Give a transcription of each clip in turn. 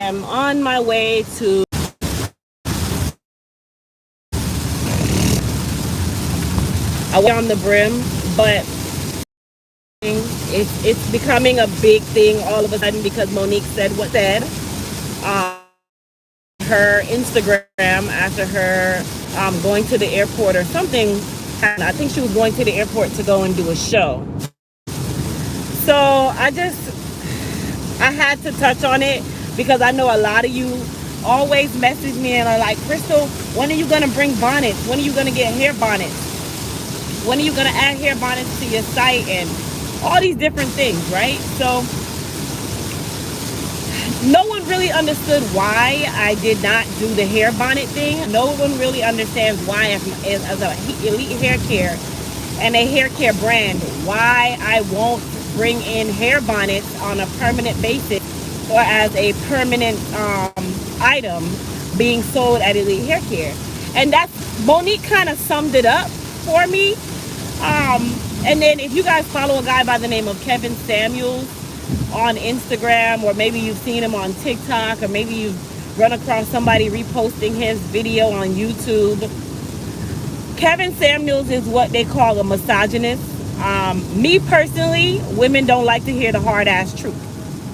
am on my way to on the brim, but it's becoming a big thing all of a sudden because Monique said what said. Her Instagram after her going to the airport or something. I think she was going to the airport to go and do a show. So I had to touch on it because I know a lot of you always message me and are like, Crystal, when are you going to bring bonnets? When are you going to get hair bonnets? When are you going to add hair bonnets to your site and all these different things, right? So no one really understood why I did not do the hair bonnet thing. No one really understands why as a elite hair care and a hair care brand, why I won't bring in hair bonnets on a permanent basis or as a permanent item being sold at Elite Hair Care. And that's, Monique kind of summed it up for me. And then if you guys follow a guy by the name of Kevin Samuels on Instagram, or maybe you've seen him on TikTok, or maybe you've run across somebody reposting his video on YouTube. Kevin Samuels is what they call a misogynist. Me personally, women don't like to hear the hard ass truth,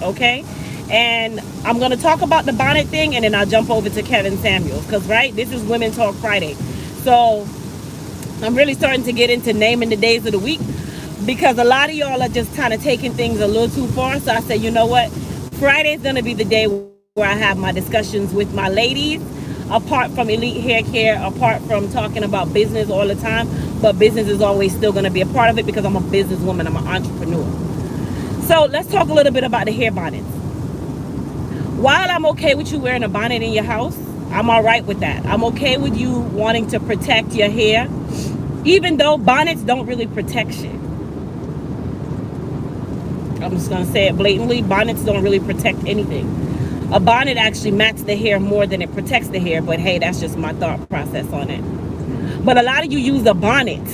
okay? And I'm going to talk about the bonnet thing, and then I'll jump over to Kevin Samuels, because, right, this is Women Talk Friday. So I'm really starting to get into naming the days of the week, because a lot of y'all are just kind of taking things a little too far. So I said, you know what? Friday is going to be the day where I have my discussions with my ladies, apart from Elite Hair Care, apart from talking about business all the time. But business is always still going to be a part of it because I'm a businesswoman. I'm an entrepreneur. So let's talk a little bit about the hair bonnets. While I'm okay with you wearing a bonnet in your house, I'm all right with that. I'm okay with you wanting to protect your hair, even though bonnets don't really protect shit. I'm just going to say it blatantly. Bonnets don't really protect anything. A bonnet actually mats the hair more than it protects the hair. But hey, that's just my thought process on it. But a lot of you use a bonnet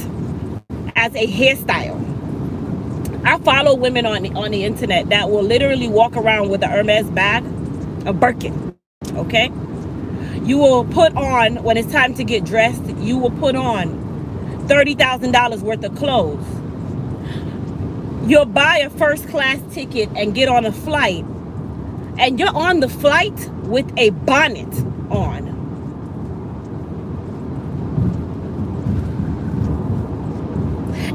as a hairstyle. I follow women on the internet that will literally walk around with a Hermes bag, a Birkin, okay? You will put on, when it's time to get dressed, you will put on $30,000 worth of clothes. You'll buy a first class ticket and get on a flight, and you're on the flight with a bonnet on.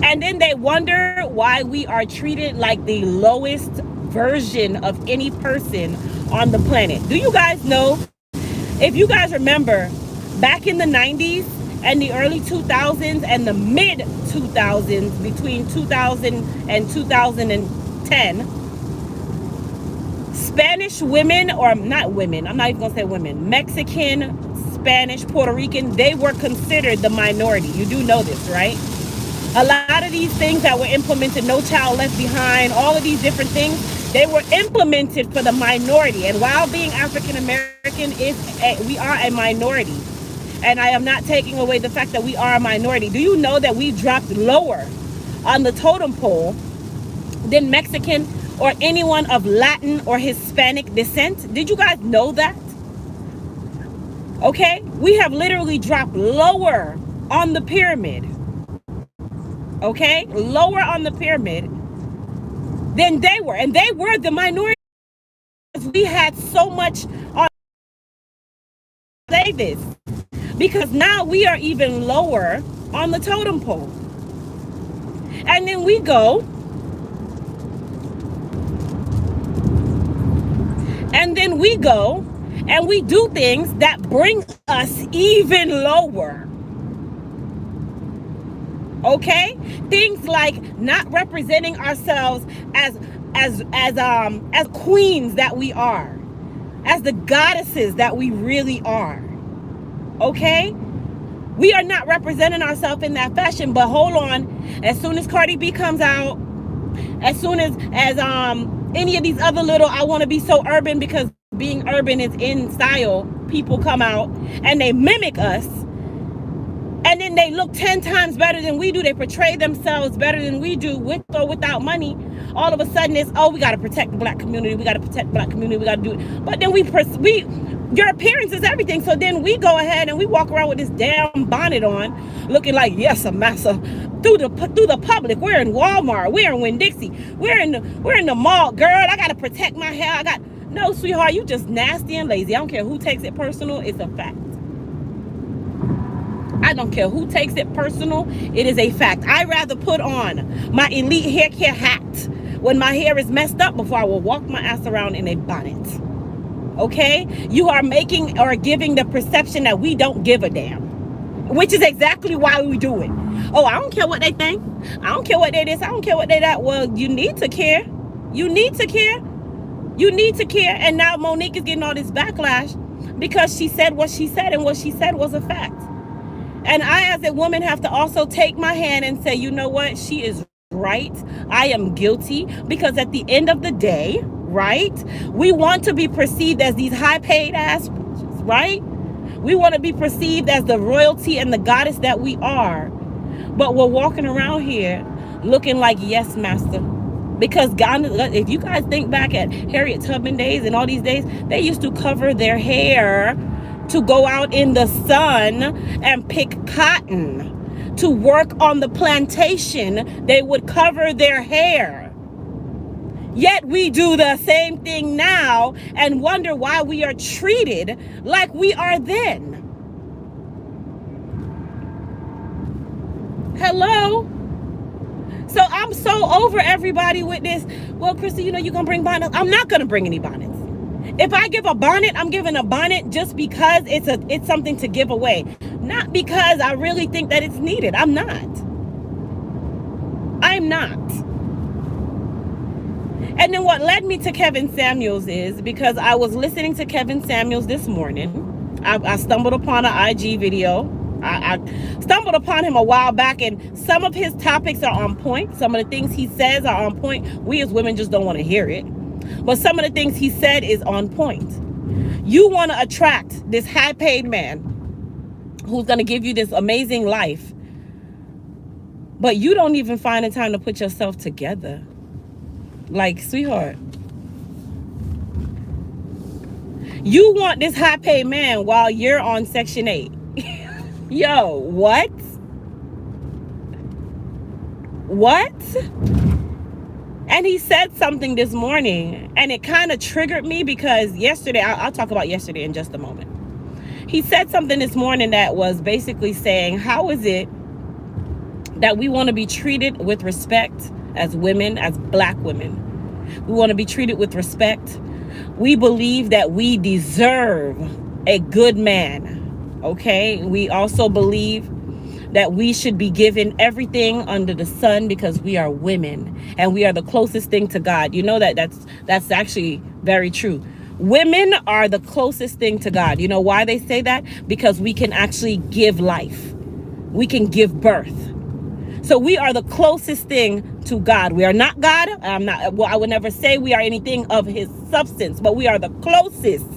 And then they wonder why we are treated like the lowest version of any person on the planet. Do you guys know, if you guys remember, back in the 90s and the early 2000s and the mid 2000s, between 2000 and 2010, Spanish women, or not women, I'm not even gonna say women, Mexican, Spanish, Puerto Rican, they were considered the minority. You do know this, right? A lot of these things that were implemented, No Child Left Behind, all of these different things, they were implemented for the minority. And while being African American, we are a minority. And I am not taking away the fact that we are a minority. Do you know that we dropped lower on the totem pole than Mexican or anyone of Latin or Hispanic descent? Did you guys know that? Okay, we have literally dropped lower on the pyramid. Okay, lower on the pyramid than they were. And they were the minority. We had so much on say this, because now we are even lower on the totem pole. And then we go and we do things that bring us even lower. Okay, things like not representing ourselves as queens that we are, as the goddesses that we really are. Okay, we are not representing ourselves in that fashion. But hold on, as soon as Cardi B comes out, as soon as any of these other little I want to be so urban because being urban is in style, people come out and they mimic us. And then they look 10 times better than we do. They portray themselves better than we do, with or without money. all of a sudden it's, oh, we got to protect the black community, we got to protect the black community, we got to do it. But then we your appearance is everything. So then we go ahead and we walk around with this damn bonnet on, looking like, yes, a massa, through the public. We're in Walmart, we're in Winn-Dixie, we're in the mall. Girl, I got to protect my hair. No, sweetheart, you just nasty and lazy. I don't care who takes it personal. It's a fact. I don't care who takes it personal. It is a fact. I'd rather put on my elite hair care hat when my hair is messed up before I will walk my ass around in a bonnet. Okay? You are making or giving the perception that we don't give a damn, which is exactly why we do it. Oh, I don't care what they think. I don't care what they this. I don't care what they that. Well, you need to care. You need to care. You need to care. And now Monique is getting all this backlash because she said what she said, and what she said was a fact. And I, as a woman, have to also take my hand and say, you know what? She is right. I am guilty, because at the end of the day, right, we want to be perceived as these high-paid ass, right? We want to be perceived as the royalty and the goddess that we are. But we're walking around here looking like, yes, master. Because God, if you guys think back at Harriet Tubman days and all these days, they used to cover their hair to go out in the sun and pick cotton, to work on the plantation. They would cover their hair. Yet we do the same thing now and wonder why we are treated like we are then. Hello? So I'm so over everybody with this. Well, Krista, you know you're going to bring bonnets. I'm not going to bring any bonnets. If I give a bonnet, I'm giving a bonnet just because it's something to give away. Not because I really think that it's needed. I'm not. And then what led me to Kevin Samuels is because I was listening to Kevin Samuels this morning. I stumbled upon an IG video. I stumbled upon him a while back, and some of his topics are on point. Some of the things he says are on point. We as women just don't want to hear it. But some of the things he said is on point. You want to attract this high-paid man who's going to give you this amazing life, but you don't even find the time to put yourself together. Like, sweetheart, you want this high-paid man while you're on Section 8. Yo, what? What? And he said something this morning, and it kind of triggered me because yesterday, I'll talk about yesterday in just a moment. He said something this morning that was basically saying, how is it that we want to be treated with respect as women, as black women? We want to be treated with respect. We believe that we deserve a good man, okay? We also believe that we should be given everything under the sun because we are women and we are the closest thing to God. You know that's actually very true. Women are the closest thing to God. You know why they say that? Because we can actually give life. We can give birth. So we are the closest thing to God. We are not God. I would never say we are anything of his substance, but we are the closest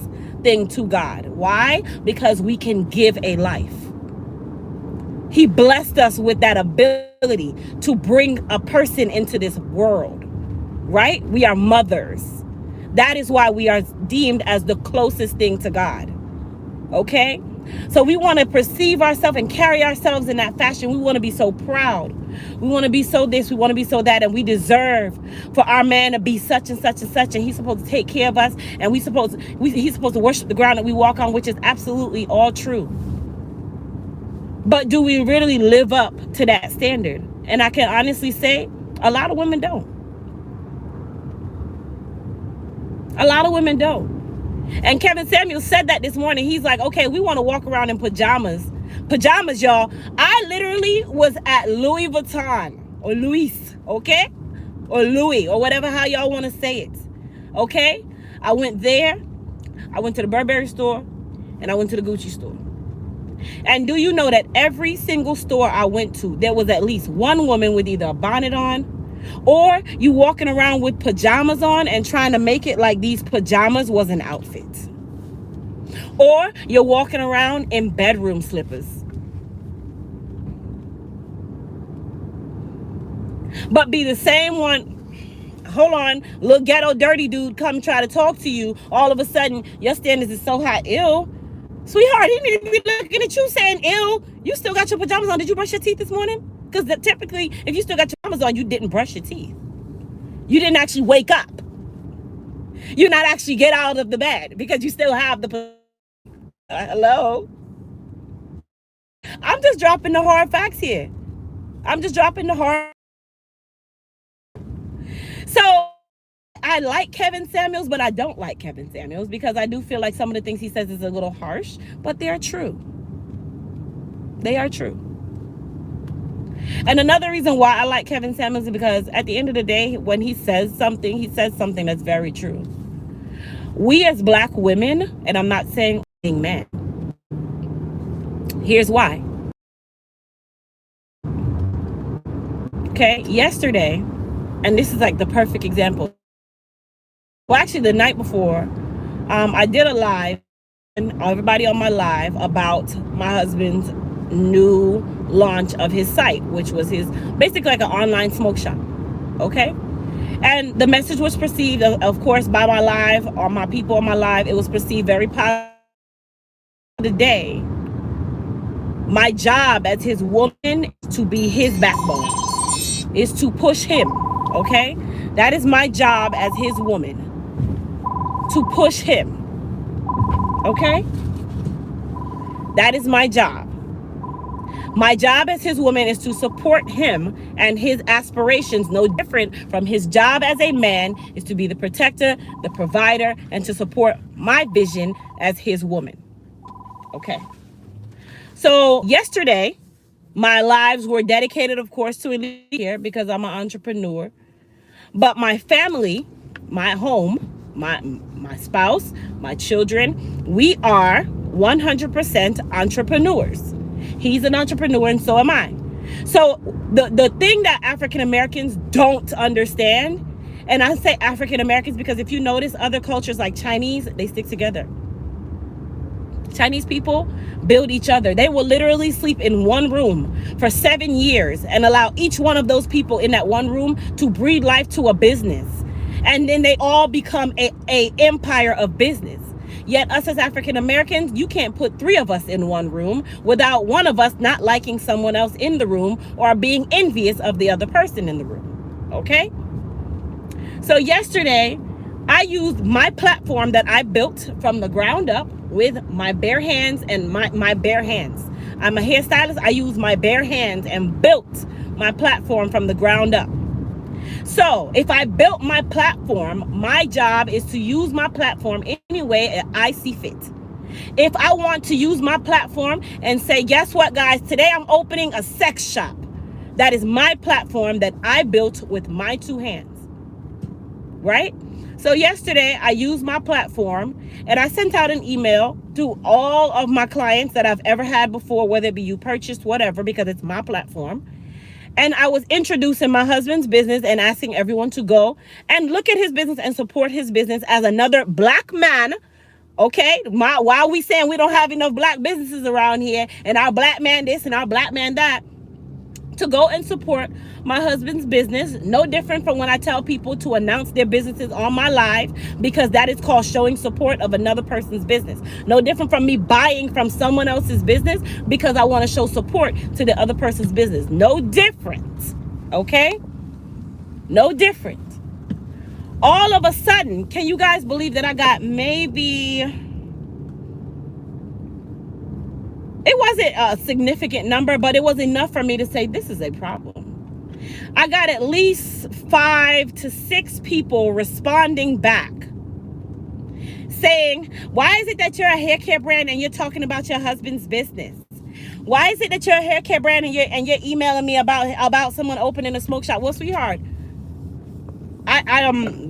thing to God. Why? Because we can give a life. He blessed us with that ability to bring a person into this world, right? We are mothers. That is why we are deemed as the closest thing to God, okay? So we want to perceive ourselves and carry ourselves in that fashion. We want to be so proud. We want to be so this, we want to be so that, and we deserve for our man to be such and such and such, and he's supposed to take care of us, and he's supposed to worship the ground that we walk on, which is absolutely all true. But do we really live up to that standard? And I can honestly say a lot of women don't. A lot of women don't. And Kevin Samuels said that this morning. He's like, okay, we want to walk around in pajamas. Pajamas, y'all. I literally was at Louis Vuitton or Louis, okay? Or Louis or whatever, how y'all want to say it. Okay? I went there. I went to the Burberry store and I went to the Gucci store. And do you know that every single store I went to, there was at least one woman with either a bonnet on, or you walking around with pajamas on and trying to make it like these pajamas was an outfit. Or you're walking around in bedroom slippers. But be the same one. hold on, little ghetto dirty dude come try to talk to you, all of a sudden your standards is so high. Ew. Sweetheart, he need to be looking at you saying, ew, you still got your pajamas on. Did you brush your teeth this morning? Because typically, if you still got your pajamas on, you didn't brush your teeth. You didn't actually wake up. You not actually get out of the bed because you still have the... hello? I'm just dropping the hard facts here. I'm just dropping the hard... So, I like Kevin Samuels, but I don't like Kevin Samuels because I do feel like some of the things he says is a little harsh, but they're true. They are true. And another reason why I like Kevin Samuels is because at the end of the day, when he says something that's very true. We as black women, and I'm not saying men, here's why. Okay, yesterday, and this is like the perfect example. Well, actually the night before, I did a live, and everybody on my live, about my husband's new launch of his site, which was his basically like an online smoke shop. Okay, and the message was perceived, of course, by my live, or my people on my live, it was perceived very positive. Today, my job as his woman is to be his backbone, is to push him. Okay, that is my job as his woman, to push him. Okay, that is my job. My job as his woman is to support him and his aspirations, no different from his job as a man is to be the protector, the provider, and to support my vision as his woman. Okay. So yesterday, my lives were dedicated, of course, to elite care because I'm an entrepreneur. But my family, my home, my spouse, my children, we are 100% entrepreneurs. He's an entrepreneur and so am I. So the thing that African Americans don't understand, and I say African Americans because if you notice other cultures like Chinese, they stick together. Chinese people build each other. They will literally sleep in one room for 7 years and allow each one of those people in that one room to breathe life to a business. And then they all become a empire of business. Yet us as African Americans, you can't put 3 of us in one room without one of us not liking someone else in the room or being envious of the other person in the room. Okay? So yesterday, I used my platform that I built from the ground up with my bare hands and my bare hands. I'm a hairstylist. I use my bare hands and built my platform from the ground up. So if I built my platform, my job is to use my platform any way I see fit. If I want to use my platform and say, guess what, guys, today I'm opening a sex shop. That is my platform that I built with my 2 hands, right? So yesterday I used my platform and I sent out an email to all of my clients that I've ever had before, whether it be you purchased, whatever, because it's my platform. And I was introducing my husband's business and asking everyone to go and look at his business and support his business as another black man. Okay, while we saying we don't have enough black businesses around here and our black man this and our black man that, to go and support my husband's business. No different from when I tell people to announce their businesses on my live, because that is called showing support of another person's business. No different from me buying from someone else's business because I want to show support to the other person's business. No different. Okay? No different. All of a sudden, can you guys believe that I got maybe... It wasn't a significant number, but it was enough for me to say, this is a problem. I got at least 5 to 6 people responding back saying, why is it that you're a hair care brand and you're talking about your husband's business? Why is it that you're a hair care brand and you're emailing me about someone opening a smoke shop? Well, sweetheart,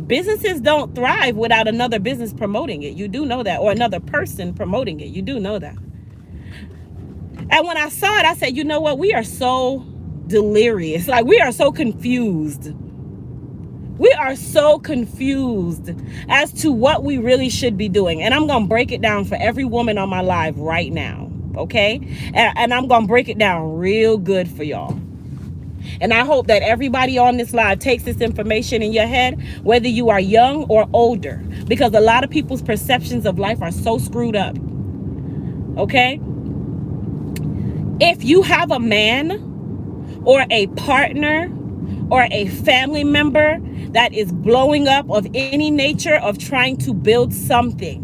businesses don't thrive without another business promoting it. You do know that, or another person promoting it. You do know that. And when I saw it, I said, you know what? We are so delirious. Like, we are so confused. We are so confused as to what we really should be doing. And I'm going to break it down for every woman on my live right now. Okay? And I'm going to break it down real good for y'all. And I hope that everybody on this live takes this information in your head, whether you are young or older, because a lot of people's perceptions of life are so screwed up. Okay? If you have a man or a partner or a family member that is blowing up of any nature of trying to build something,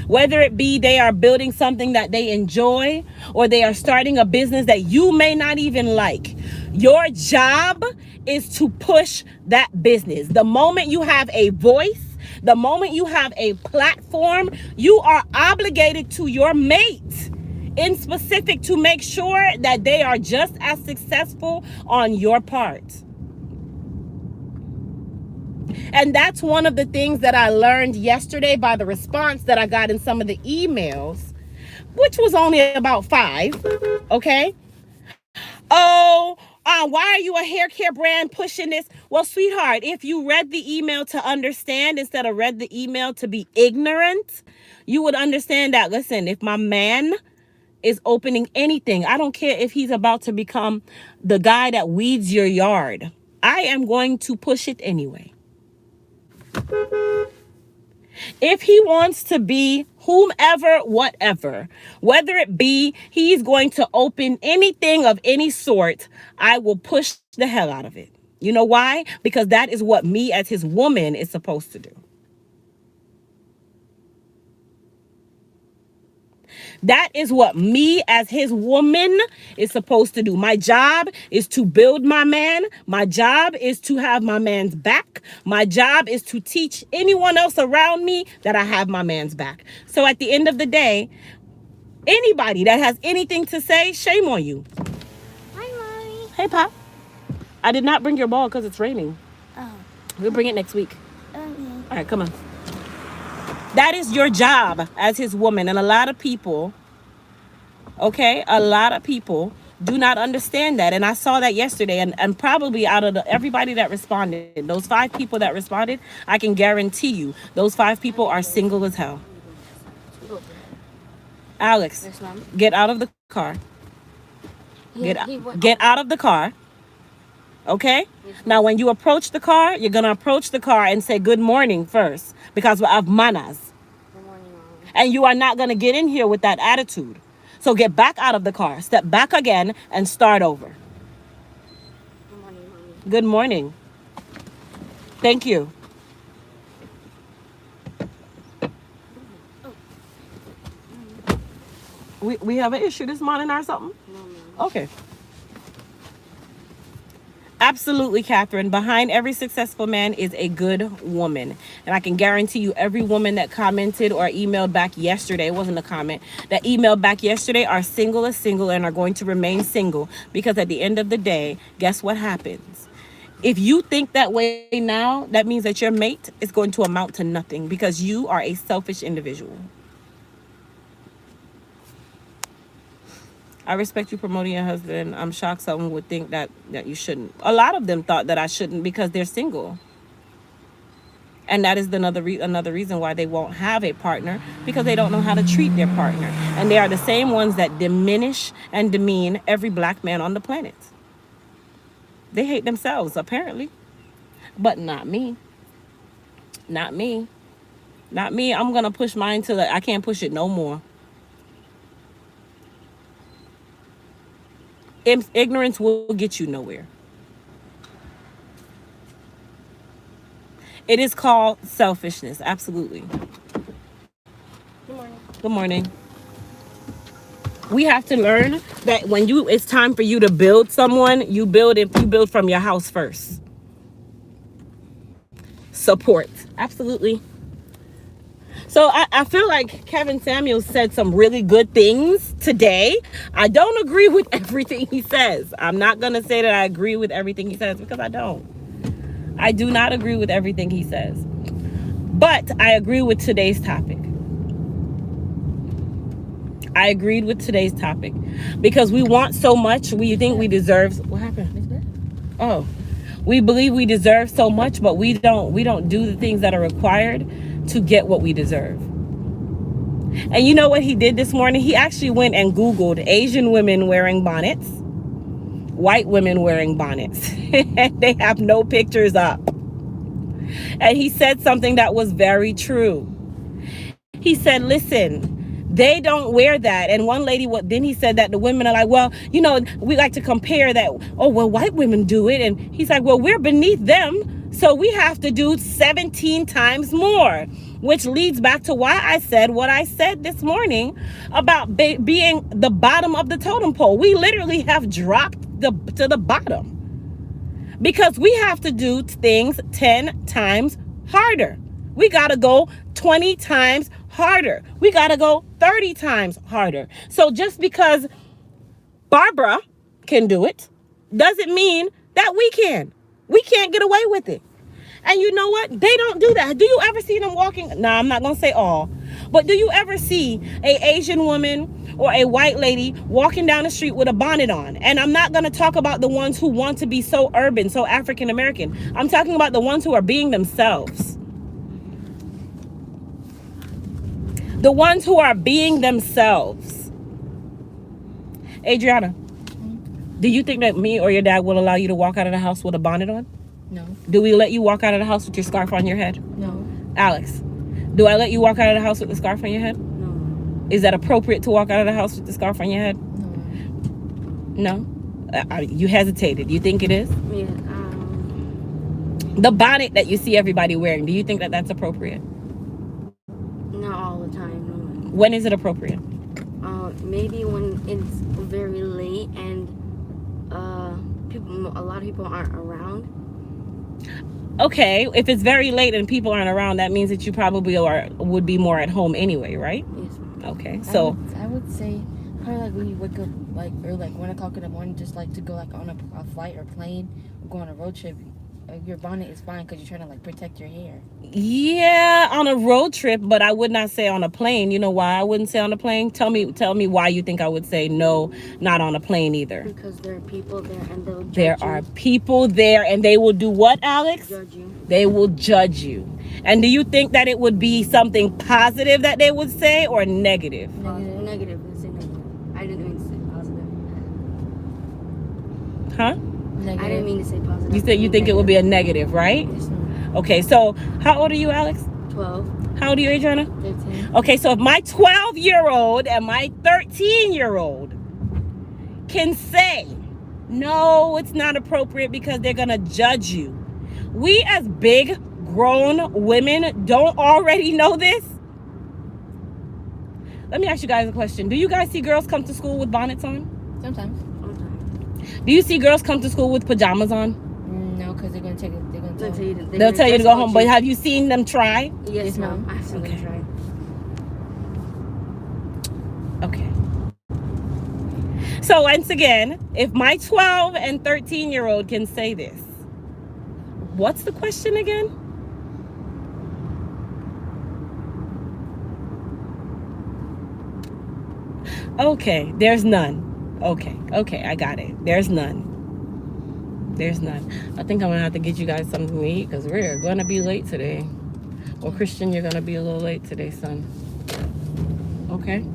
whether it be they are building something that they enjoy or they are starting a business that you may not even like, your job is to push that business. The moment you have a voice, the moment you have a platform, you are obligated to your mate in specific to make sure that they are just as successful on your part. And that's one of the things that I learned yesterday by the response that I got in some of the emails, which was only about 5. Okay. Oh, why are you a hair care brand pushing this? Well, sweetheart, if you read the email to understand instead of read the email to be ignorant, you would understand that, listen, if my man is opening anything, I don't care if he's about to become the guy that weeds your yard, I am going to push it anyway. If he wants to be whomever, whatever, whether it be he's going to open anything of any sort, I will push the hell out of it. You know why? Because that is what me as his woman is supposed to do. That is what me as his woman is supposed to do. My job is to build my man. My job is to have my man's back. My job is to teach anyone else around me that I have my man's back. So at the end of the day, anybody that has anything to say, shame on you. Hi, Mommy. Hey, Pop. I did not bring your ball because it's raining. Oh. We'll bring it next week. Okay. All right, come on. That is your job as his woman. And a lot of people, a lot of people do not understand that. And I saw that yesterday. And probably out of everybody that responded, those 5 people that responded, I can guarantee you, those 5 people are single as hell. Alex, get out of the car. Get out of the car. Okay? Now, when you approach the car, you're going to approach the car and say good morning first because we have manners. And you are not going to get in here with that attitude. So get back out of the car. Step back again and start over. Good morning, Mommy. Good morning. Thank you. We have an issue this morning or something? No, Mom. Okay. Absolutely, Catherine. Behind every successful man is a good woman. And I can guarantee you every woman that commented or emailed back yesterday, it wasn't a comment, that emailed back yesterday are single and are going to remain single. Because at the end of the day, guess what happens? If you think that way now, that means that your mate is going to amount to nothing because you are a selfish individual. I respect you promoting your husband. I'm shocked someone would think that you shouldn't. A lot of them thought that I shouldn't because they're single. And that is another reason why they won't have a partner, because they don't know how to treat their partner. And they are the same ones that diminish and demean every black man on the planet. They hate themselves, apparently. But not me. Not me. Not me. I'm going to push mine till I can't push it no more. Ignorance will get you nowhere. It is called selfishness. Absolutely. Good morning. Good morning. We have to learn that when it's time for you to build someone, you build from your house first. Support. Absolutely. So I feel like Kevin Samuels said some really good things today. I don't agree with everything he says. I'm not going to say that I agree with everything he says because I don't. I do not agree with everything he says. But I agree with today's topic. I agreed with today's topic because we want so much. We think we deserve. What happened? Oh, we believe we deserve so much, but we don't do the things that are required to get what we deserve. And you know what he did this morning? He actually went and Googled Asian women wearing bonnets. white women wearing bonnets. And they have no pictures up. And he said something that was very true. He said, listen, they don't wear that. And one lady, then he said that the women are like, well, you know, we like to compare that. Oh, well, white women do it. And he's like, well, we're beneath them. So we have to do 17 times more, which leads back to why I said what I said this morning about being the bottom of the totem pole. We literally have dropped to the bottom because we have to do things 10 times harder. We got to go 20 times harder. We got to go 30 times harder. So just because Barbara can do it doesn't mean that we can. We can't get away with it. And you know what? They don't do that. Do you ever see them walking? Nah, I'm not going to say all. But do you ever see an Asian woman or a white lady walking down the street with a bonnet on? And I'm not going to talk about the ones who want to be so urban, so African American. I'm talking about the ones who are being themselves. The ones who are being themselves. Adriana, do you think that me or your dad will allow you to walk out of the house with a bonnet on? No. Do we let you walk out of the house with your scarf on your head? No. Alex, do I let you walk out of the house with the scarf on your head? No. Is that appropriate to walk out of the house with the scarf on your head? No. No? You hesitated. You think it is? Yeah. The bonnet that you see everybody wearing, do you think that that's appropriate? Not all the time. No. When is it appropriate? Maybe when it's very late and a lot of people aren't around. Okay, if it's very late and people aren't around, that means that you probably would be more at home anyway, right? Yes, ma'am. Okay, so I would say probably like when you wake up like or like 1 o'clock in the morning, just like to go like on a flight or plane or go on a road trip. Your bonnet is fine because you're trying to like protect your hair. yeah, on a road trip, but I would not say on a plane. You know why I wouldn't say on a plane? Tell me why you think I would say no, not on a plane either. Because there are people there and they'll judge There you. are people there and they will do what, Alex? Judge you. They will judge you. And do you think that it would be something positive that they would say or negative? Negative. Let's say negative. I didn't mean to say positive. Huh? Negative. I didn't mean to say positive. You think it would be a negative, right? Yes, ma'am. Okay, so how old are you, Alex? 12. How old are you, Adriana? 13. Okay, so if my 12-year-old and my 13-year-old can say, no, it's not appropriate because they're going to judge you. We as big, grown women don't already know this? Let me ask you guys a question. Do you guys see girls come to school with bonnets on? Sometimes. Do you see girls come to school with pajamas on? No, because they're gonna take it. They're gonna They'll tell tell you, They'll tell you to go home, but have you seen them try? Yes, ma'am. ma'am. I've seen them try. Okay. So once again, if my 12 and 13-year-old can say this, what's the question again? Okay, there's none. Okay, I got it. There's none. I think I'm gonna have to get you guys something to eat because we're gonna be late today. Well, Christian, you're gonna be a little late today, son. Okay?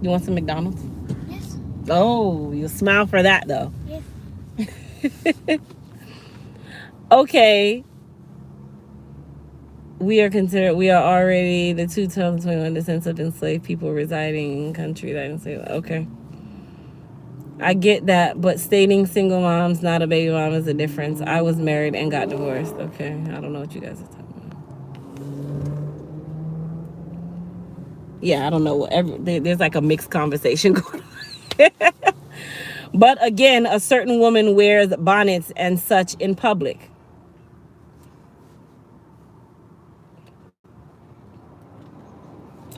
You want some McDonald's? Yes. Oh, you'll smile for that though. Yes. Okay. We are already the 2021 descendants of enslaved people residing in country that enslaved. Okay. I get that, but stating single mom's not a baby mom is a difference. I was married and got divorced. Okay. I don't know what you guys are talking about. Yeah, I don't know. There's like a mixed conversation going on. But again, a certain woman wears bonnets and such in public.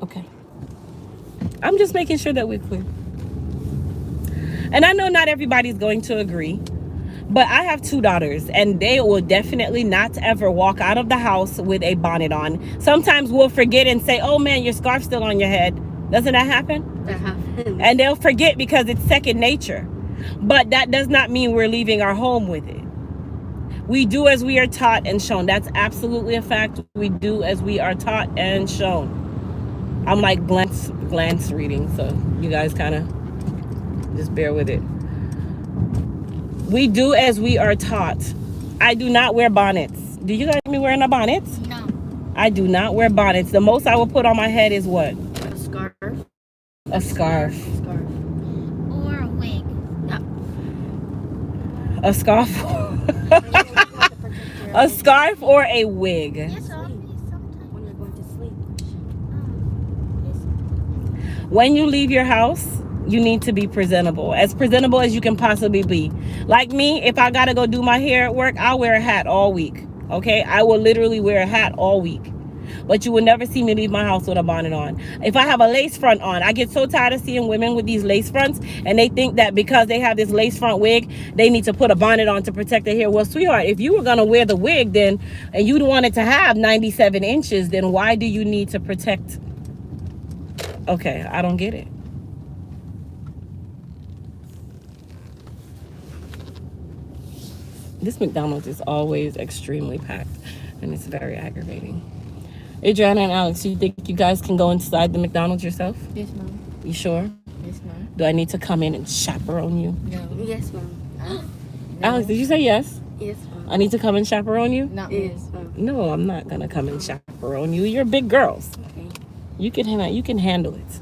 Okay. I'm just making sure that we're clear. And I know not everybody's going to agree, but I have 2 daughters and they will definitely not ever walk out of the house with a bonnet on. Sometimes we'll forget and say, oh man, your scarf's still on your head. Doesn't that happen? That happens. And they'll forget because it's second nature. But that does not mean we're leaving our home with it. We do as we are taught and shown. That's absolutely a fact. We do as we are taught and shown. I'm like glance reading, so you guys kind of just bear with it. We do as we are taught. I do not wear bonnets. Do you guys see me wearing a bonnet? No. I do not wear bonnets. The most I will put on my head is what? A scarf. A scarf. Scarf. Or a wig. A scarf. A scarf or a wig. Yes, sometimes. When you're going to sleep. When you leave your house, you need to be presentable as you can possibly be. Like me, if I gotta go do my hair at work, I'll wear a hat all week. Okay, I will literally wear a hat all week, but you will never see me leave my house with a bonnet on. If I have a lace front on, I get so tired of seeing women with these lace fronts, and they think that because they have this lace front wig, they need to put a bonnet on to protect their hair. Well, sweetheart, if you were gonna wear the wig, then, and you wanted to have 97 inches, then why do you need to protect? Okay, I don't get it. This McDonald's is always extremely packed, and it's very aggravating. Adriana and Alex, do you think you guys can go inside the McDonald's yourself? Yes, ma'am. You sure? Yes, ma'am. Do I need to come in and chaperone you? No. Yes, ma'am. No. Alex, did you say yes? Yes, ma'am. I need to come and chaperone you? Not Yes, ma'am. No, I'm not gonna come and chaperone you. You're big girls. Okay. You can handle it.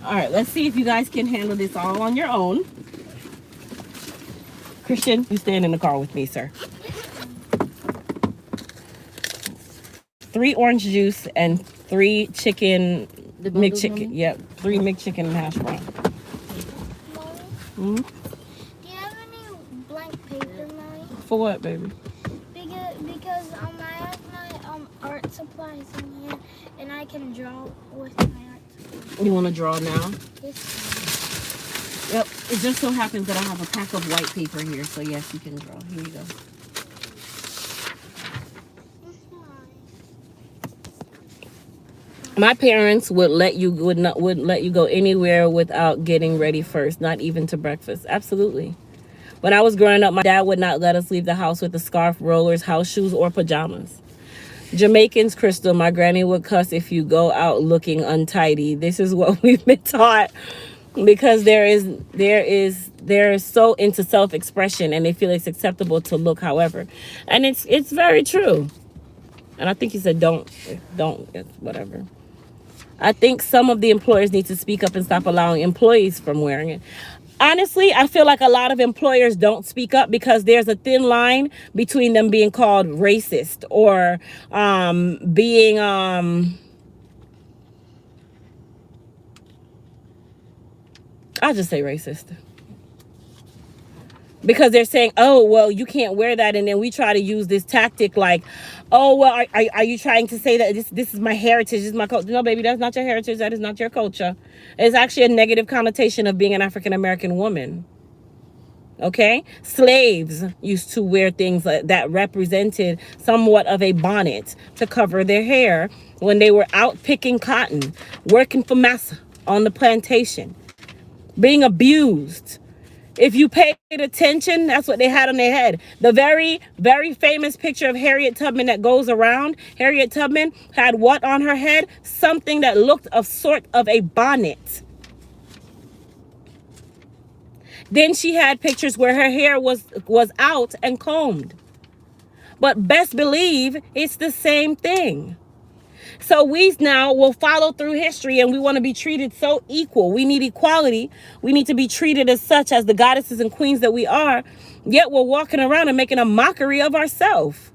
All right, let's see if you guys can handle this all on your own. Christian, you stand in the car with me, sir. 3 orange juice and 3 chicken The bundles, McChicken. Mommy? Yep, 3 McChicken and hash brown. Mommy, Hmm? do you have any blank paper, Mommy? For what, baby? Because I have my art supplies in here, and I can draw with my art supplies. You want to draw now? Yes, Yep. It just so happens that I have a pack of white paper here, so yes, you can draw. Here you go. My parents would let you wouldn't let you go anywhere without getting ready first, not even to breakfast. Absolutely. When I was growing up, my dad would not let us leave the house with a scarf, rollers, house shoes, or pajamas. Jamaicans, Crystal, my granny would cuss if you go out looking untidy. This is what we've been taught, because they're so into self-expression, and they feel it's acceptable to look however. And it's very true. And I think he said don't, it's whatever. I think some of the employers need to speak up and stop allowing employees from wearing it. Honestly, I feel like a lot of employers don't speak up because there's a thin line between them being called racist or being I'll just say racist. Because they're saying, oh, well, you can't wear that. And then we try to use this tactic like, oh, well, are you trying to say that this is my heritage, this is my culture? No, baby, that's not your heritage. That is not your culture. It's actually a negative connotation of being an African-American woman. Okay? Slaves used to wear things that represented somewhat of a bonnet to cover their hair when they were out picking cotton, working for massa on the plantation, being abused. If you paid attention, that's what they had on their head. The very, very famous picture of Harriet Tubman that goes around, Harriet Tubman had what on her head? Something that looked a sort of a bonnet. Then she had pictures where her hair was out and combed. But best believe it's the same thing. So we now will follow through history, and we want to be treated so equal. We need equality. We need to be treated as such, as the goddesses and queens that we are. Yet we're walking around and making a mockery of ourselves.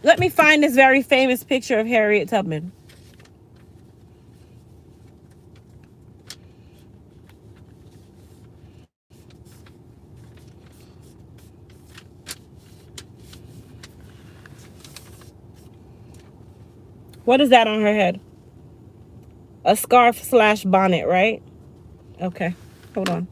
Let me find this very famous picture of Harriet Tubman. What is that on her head? A scarf / bonnet, right? Okay, hold on.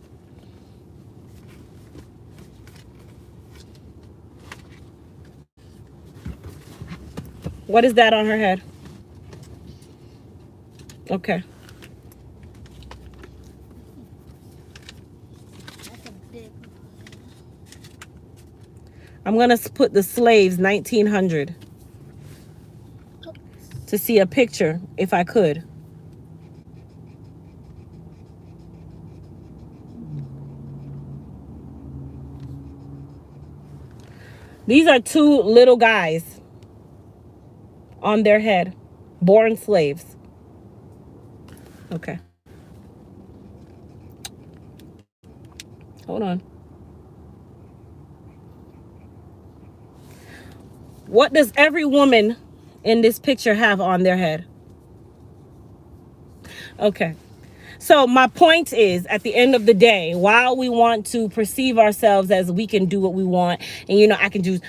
What is that on her head? Okay. that's a big one. I'm going to put the slaves 1900 to see a picture if I could. These are two little guys on their head, born slaves. Okay. Hold on. What does every woman in this picture have on their head? Okay. So my point is, at the end of the day, while we want to perceive ourselves as we can do what we want, and you know, I can do,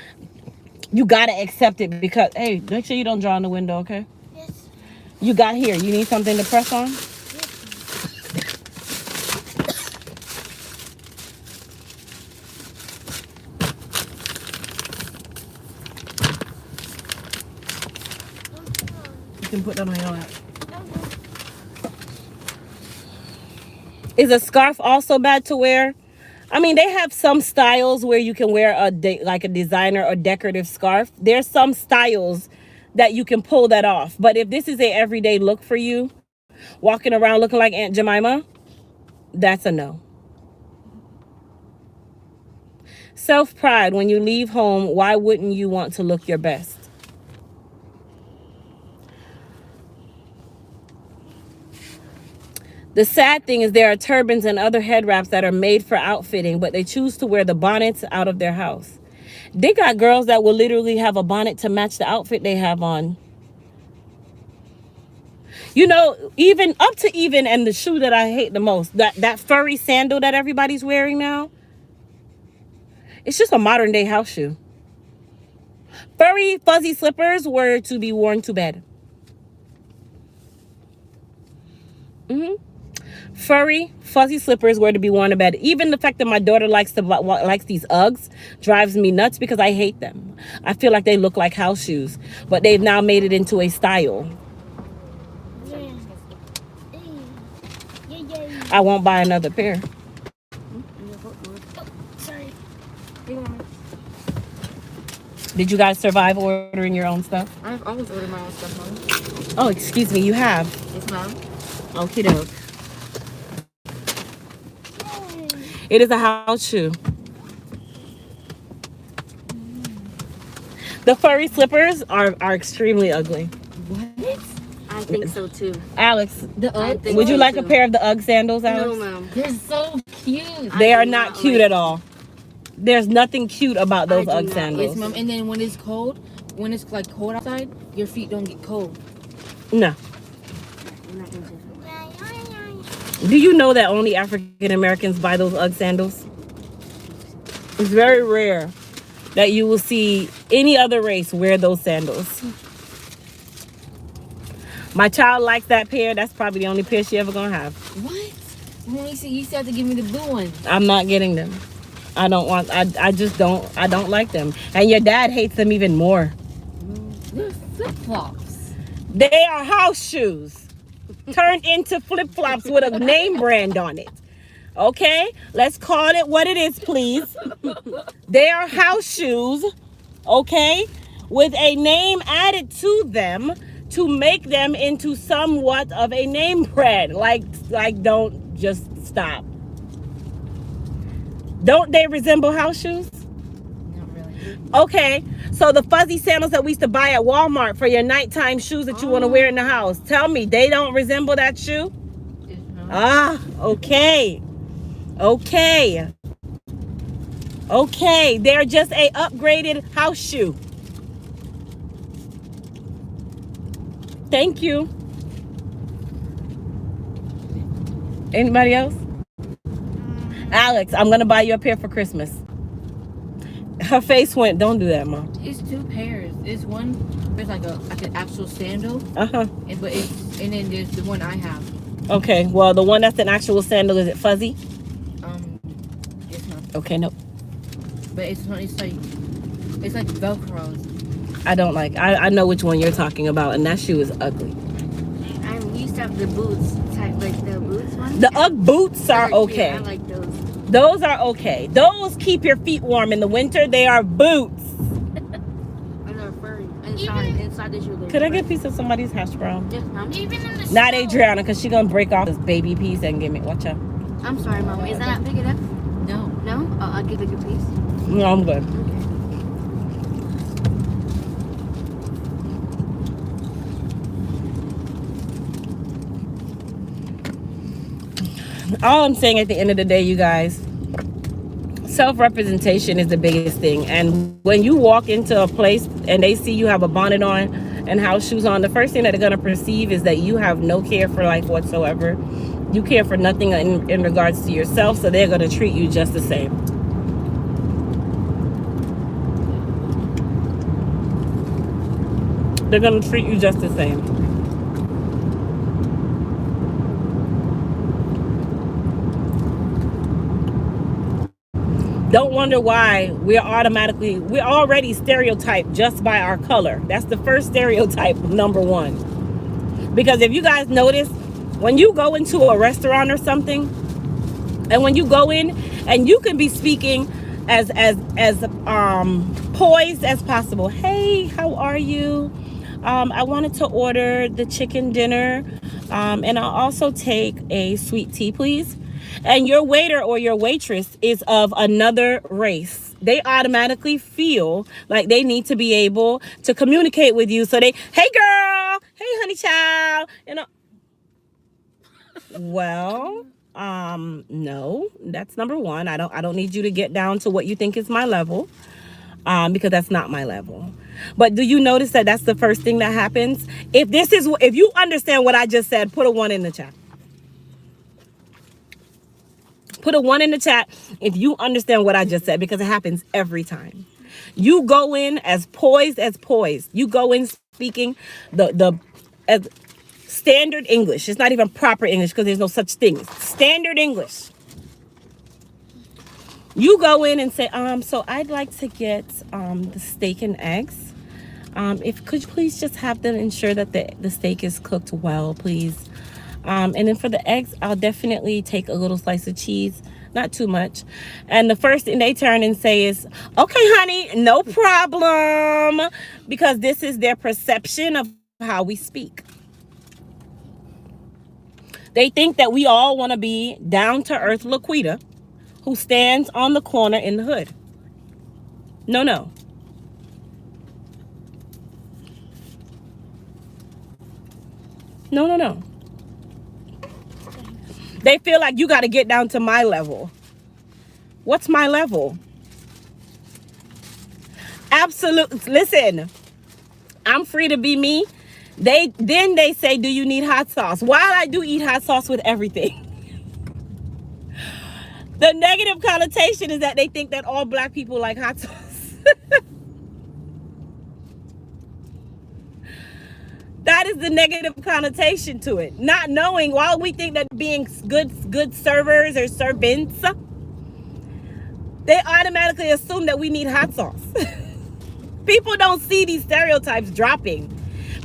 you gotta accept it because, hey, make sure you don't draw in the window, okay? Yes. You got here. You need something to press on? You can put that on your lap. Is a scarf also bad to wear? I mean, they have some styles where you can wear like a designer or decorative scarf. There's some styles that you can pull that off. But if this is a everyday look for you, walking around looking like Aunt Jemima, that's a no. Self-pride. When you leave home, why wouldn't you want to look your best? The sad thing is there are turbans and other head wraps that are made for outfitting, but they choose to wear the bonnets out of their house. They got girls that will literally have a bonnet to match the outfit they have on. You know, even up to even, and the shoe that I hate the most, that furry sandal that everybody's wearing now, it's just a modern day house shoe. Furry fuzzy slippers were to be worn to bed. Furry fuzzy slippers were to be worn to bed. Even the fact that my daughter likes these Uggs drives me nuts because I hate them. I feel like they look like house shoes, but they've now made it into a style. I won't buy another pair. Sorry. Did you guys survive ordering your own stuff? I've always ordered my own stuff, Mom. Oh, excuse me, you have. Yes, Mom. Okie doke. It is a house shoe. The furry slippers are extremely ugly. What? I think so too. Alex, The Uggs? would you like a pair of the Ugg sandals, Alex? No, Mom. They're so cute. They are not cute at all. There's nothing cute about those Ugg sandals. Yes, Mom. And then when it's cold, when it's like cold outside, your feet don't get cold. No. Do you know that only African Americans buy those Ugg sandals? It's very rare that you will see any other race wear those sandals. My child likes that pair. That's probably the only pair she ever gonna have. What? You used to have to give me the blue one. I'm not getting them. I don't want. I just don't. I don't like them. And your dad hates them even more. They're flip flops. They are house shoes turned into flip-flops with a name brand on it. Okay, let's call it what it is, please. They are house shoes, okay, with a name added to them to make them into somewhat of a name brand. Like don't just stop. Don't they resemble house shoes? Not really. Okay, so the fuzzy sandals that we used to buy at Walmart for your nighttime shoes that you want to wear in the house. Tell me, they don't resemble that shoe? Ah, okay. Okay. Okay, they're just a upgraded house shoe. Thank you. Anybody else? Alex, I'm gonna buy you a pair for Christmas. Her face went, don't do that, Mom. It's two pairs. It's one, there's like an actual sandal. Uh-huh. And then there's the one I have. Okay, well, the one that's an actual sandal, is it fuzzy? It's not. Okay, no. But it's like Velcros. I don't like, I know which one you're talking about, and that shoe is ugly. We used to have the boots, type like the boots ones. The Ugg boots are They're cute. okay. I like those. Those are okay. Those keep your feet warm in the winter. They are boots. And they're furry. Inside the shoe. Could I get a piece of somebody's hash brown? Yes, Mom. Even in the Not snow. Adriana, because she's going to break off this baby piece and give me, watch out. I'm sorry, Mom. Is that not big enough? No. No? I'll give it a piece. No, I'm good. All I'm saying at the end of the day, you guys, self-representation is the biggest thing. And when you walk into a place and they see you have a bonnet on and house shoes on, the first thing that they're going to perceive is that you have no care for life whatsoever. You care for nothing in regards to yourself, so they're going to treat you just the same. They're going to treat you just the same. Don't wonder why we're already stereotyped just by our color. That's the first stereotype, number one. Because if you guys notice, when you go into a restaurant or something, and when you go in, and you can be speaking as poised as possible. Hey, how are you? I wanted to order the chicken dinner, and I'll also take a sweet tea, please. And your waiter or your waitress is of another race. They automatically feel like they need to be able to communicate with you. So they, hey girl, hey honey child, well, no, that's number one. I don't need you to get down to what you think is my level, because that's not my level. But do you notice that that's the first thing that happens? If you understand what I just said, put a 1 in the chat. Put a 1 in the chat if you understand what I just said, because it happens every time. You go in as poised as poised. You go in speaking as standard English. It's not even proper English because there's no such thing. Standard English. You go in and say, so I'd like to get the steak and eggs. Could you please just have them ensure that the steak is cooked well, please. And then for the eggs, I'll definitely take a little slice of cheese, not too much. And the first thing they turn and say is, okay, honey, no problem. Because this is their perception of how we speak. They think that we all want to be down-to-earth Laquita who stands on the corner in the hood. No, no. No, no, no. They feel like you got to get down to my level. What's my level? Absolutely. Listen, I'm free to be me. Then they say, do you need hot sauce? While I do eat hot sauce with everything. The negative connotation is that they think that all black people like hot sauce. That is the negative connotation to it. Not knowing, while we think that being good servers or servants, they automatically assume that we need hot sauce. People don't see these stereotypes dropping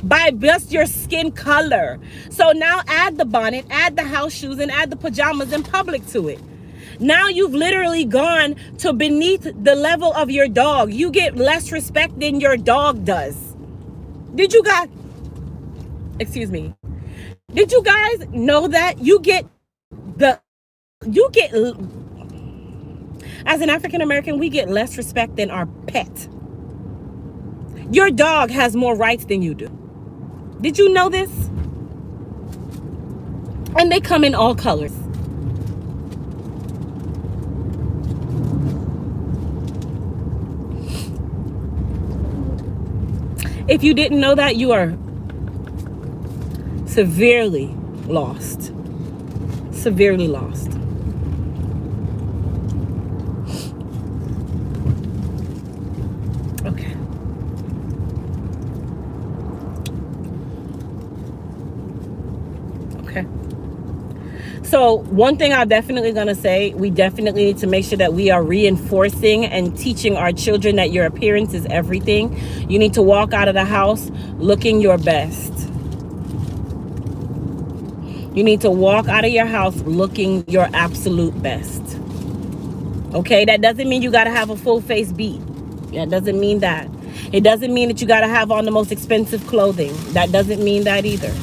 by just your skin color. So now add the bonnet, add the house shoes, and add the pajamas in public to it. Now you've literally gone to beneath the level of your dog. You get less respect than your dog does. Did you guys know that as an African American, we get less respect than our pet. Your dog has more rights than you do. Did you know this? And they come in all colors. If you didn't know that, you are severely lost. Severely lost. Okay. Okay. So one thing I'm definitely going to say, we definitely need to make sure that we are reinforcing and teaching our children that your appearance is everything. You need to walk out of the house looking your best. You need to walk out of your house looking your absolute best. Okay, that doesn't mean you got to have a full face beat. That doesn't mean that. It doesn't mean that you got to have on the most expensive clothing. That doesn't mean that either.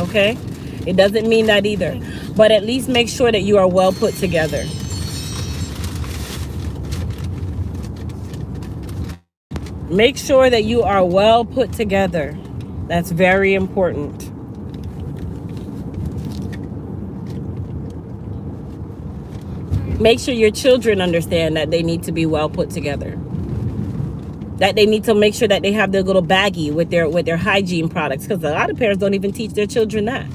Okay? It doesn't mean that either. But at least make sure that you are well put together. Make sure that you are well put together. That's very important. Make sure your children understand that they need to be well put together. That they need to make sure that they have their little baggie with their hygiene products, because a lot of parents don't even teach their children that.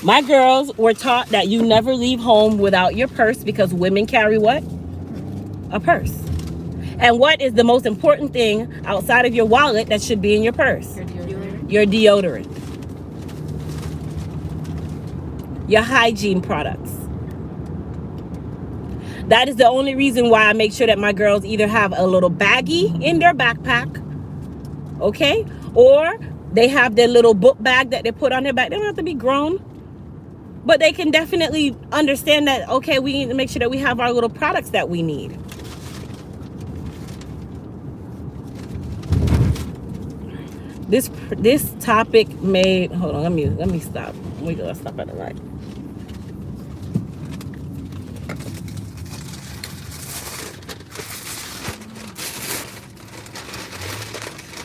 My girls were taught that you never leave home without your purse, because women carry what? A purse. And what is the most important thing outside of your wallet that should be in your purse? Your deodorant. Your hygiene products. That is the only reason why I make sure that my girls either have a little baggie in their backpack, okay? Or they have their little book bag that they put on their back. They don't have to be grown, but they can definitely understand that, okay, we need to make sure that we have our little products that we need. This topic made, hold on, let me stop. We gotta stop at the light.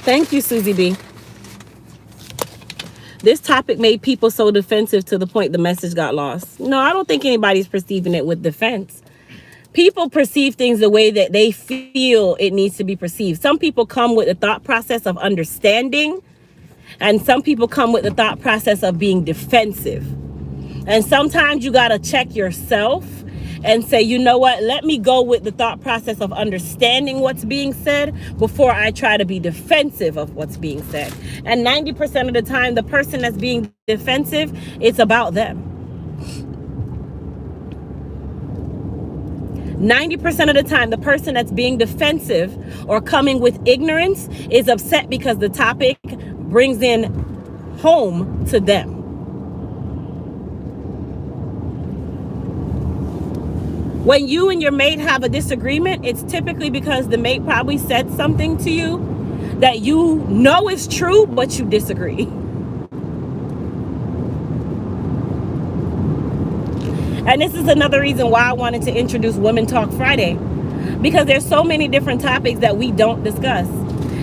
Thank you, Susie B. This topic made people so defensive to the point the message got lost. No, I don't think anybody's perceiving it with defense. People perceive things the way that they feel it needs to be perceived. Some people come with the thought process of understanding, and some people come with the thought process of being defensive. And sometimes you got to check yourself and say, you know what, let me go with the thought process of understanding what's being said before I try to be defensive of what's being said. And 90% of the time, the person that's being defensive, it's about them. 90% of the time, the person that's being defensive or coming with ignorance is upset because the topic brings in home to them. When you and your mate have a disagreement, it's typically because the mate probably said something to you that you know is true, but you disagree. And this is another reason why I wanted to introduce Women Talk Friday, because there's so many different topics that we don't discuss.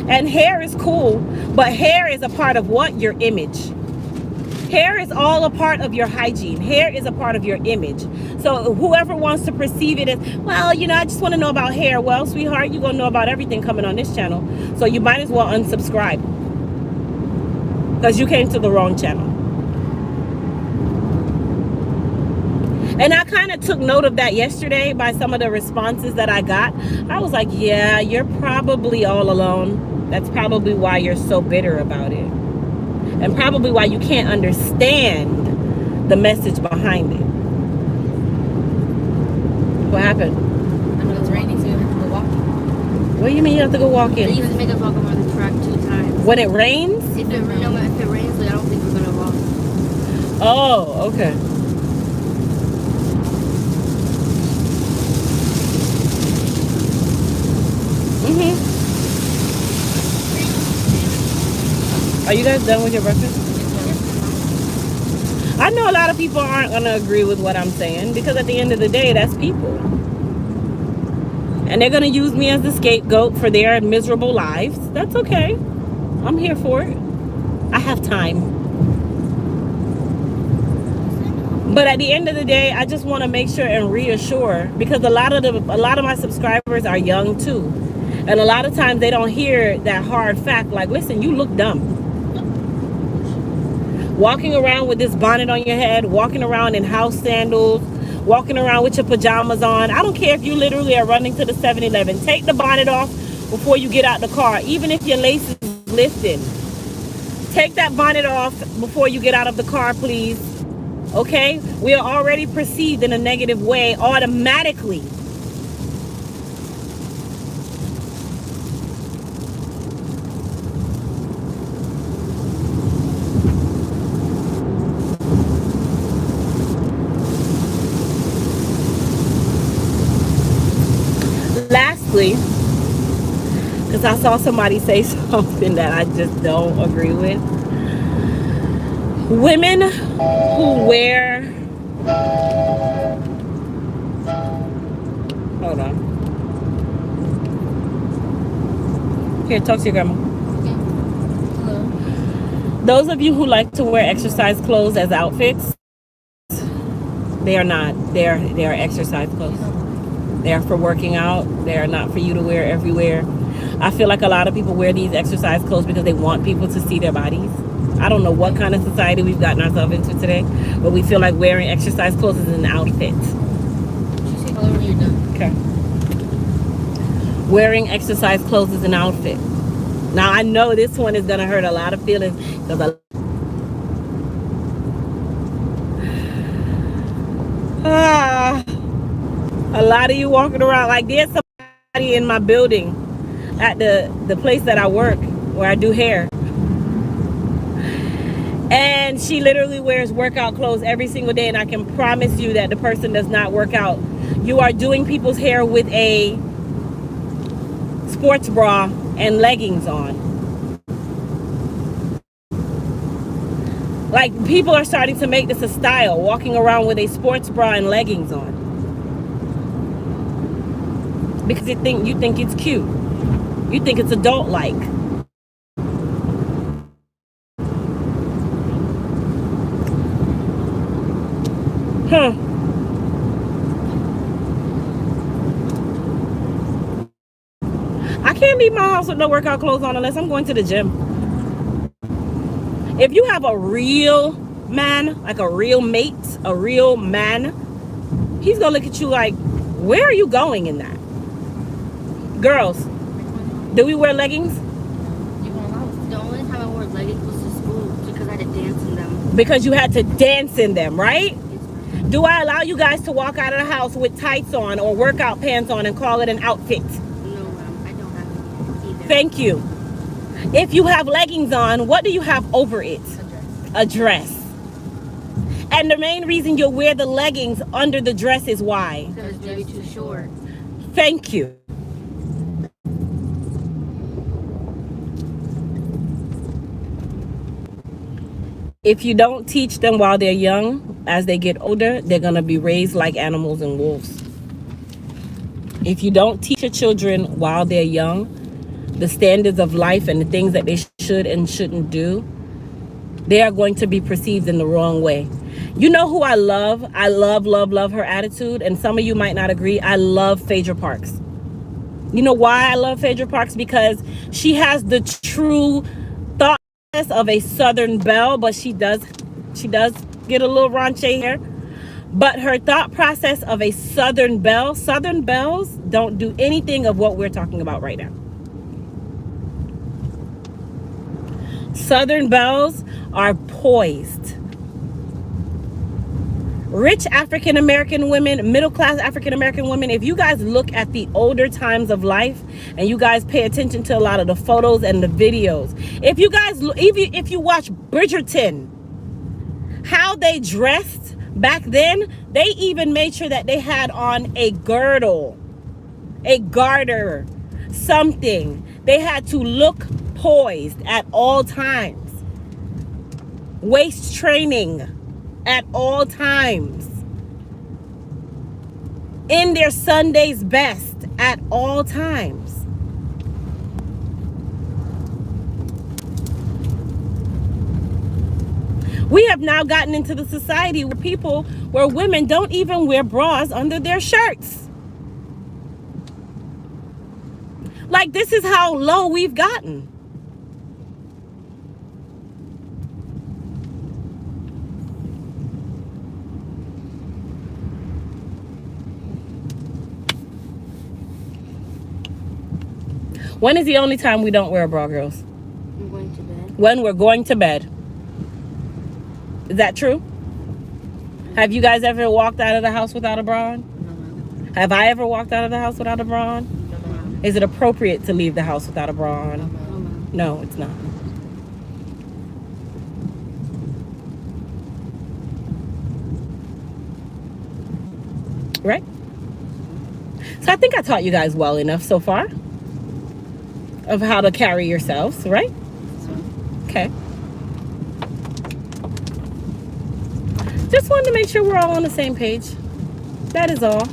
And hair is cool, but hair is a part of what? Your image. Hair is all a part of your hygiene. Hair is a part of your image. So whoever wants to perceive it as, well, you know, I just want to know about hair. Well, sweetheart, you're going to know about everything coming on this channel. So you might as well unsubscribe, because you came to the wrong channel. And I kind of took note of that yesterday by some of the responses that I got. I was like, yeah, you're probably all alone. That's probably why you're so bitter about it. And probably why you can't understand the message behind it. What happened? I know it's raining, so you have to go walking. What do you mean you have to go walk They in? even make us walk around the track 2 times. When it rains? If it rains, I don't think we're gonna walk. Oh, okay. Are you guys done with your breakfast? I know a lot of people aren't going to agree with what I'm saying, because at the end of the day, that's people. And they're going to use me as the scapegoat for their miserable lives. That's okay. I'm here for it. I have time. But at the end of the day, I just want to make sure and reassure, because a lot of my subscribers are young too. And a lot of times they don't hear that hard fact, like, listen, you look dumb. Walking around with this bonnet on your head, walking around in house sandals, walking around with your pajamas on. I don't care if you literally are running to the 7-Eleven. Take the bonnet off before you get out the car, even if your lace is lifting. Take that bonnet off before you get out of the car, please. Okay? We are already perceived in a negative way automatically. Lastly, because I saw somebody say something that I just don't agree with. Women who wear, hold on. Here, talk to your grandma. Hello. Those of you who like to wear exercise clothes as outfits, They are not. They are exercise clothes. They are for working out. They are not for you to wear everywhere. I feel like a lot of people wear these exercise clothes because they want people to see their bodies. I don't know what kind of society we've gotten ourselves into today, but we feel like wearing exercise clothes is an outfit. Okay. Wearing exercise clothes is an outfit. Now I know this one is gonna hurt a lot of feelings because a lot of you walking around like there's somebody in my building at the place that I work where I do hair. And she literally wears workout clothes every single day, and I can promise you that the person does not work out. You are doing people's hair with a sports bra and leggings on. Like, people are starting to make this a style, walking around with a sports bra and leggings on. Because you think it's cute. You think it's adult-like. I can't leave my house with no workout clothes on unless I'm going to the gym. If you have a real man, like a real mate, a real man, he's gonna look at you like, where are you going in that? Girls, do we wear leggings? The only time I wore leggings was to school because I had to dance in them. Because you had to dance in them, right? Do I allow you guys to walk out of the house with tights on or workout pants on and call it an outfit? No, I don't have any either. Thank you. If you have leggings on, what do you have over it? A dress. And the main reason you'll wear the leggings under the dress is why? Because it's maybe too short. Thank you. If you don't teach them while they're young, as they get older, they're going to be raised like animals and wolves. If you don't teach your children while they're young the standards of life and the things that they should and shouldn't do, they are going to be perceived in the wrong way. You know who I love? I love her attitude. And some of you might not agree. I love Phaedra Parks. You know why I love Phaedra Parks? Because she has the true thought process of a Southern belle, but she does get a little raunchy here. But her thought process of a Southern belle, Southern belles don't do anything of what we're talking about right now. Southern belles are poised. Rich African American women, middle class African American women, if you guys look at the older times of life and you guys pay attention to a lot of the photos and the videos, if you watch Bridgerton, how they dressed back then, they even made sure that they had on a girdle, a garter, something. They had to look poised at all times. Waist training at all times. In their Sunday's best at all times. We have now gotten into the society where women don't even wear bras under their shirts. Like, this is how low we've gotten. When is the only time we don't wear a bra, girls? I'm going to bed. When we're going to bed. Is that true? Have you guys ever walked out of the house without a bra on? No. Have I ever walked out of the house without a bra on? No. Is it appropriate to leave the house without a bra on? No, it's not. Right? So I think I taught you guys well enough so far of how to carry yourselves, right? Okay. Just wanted to make sure we're all on the same page. That is all.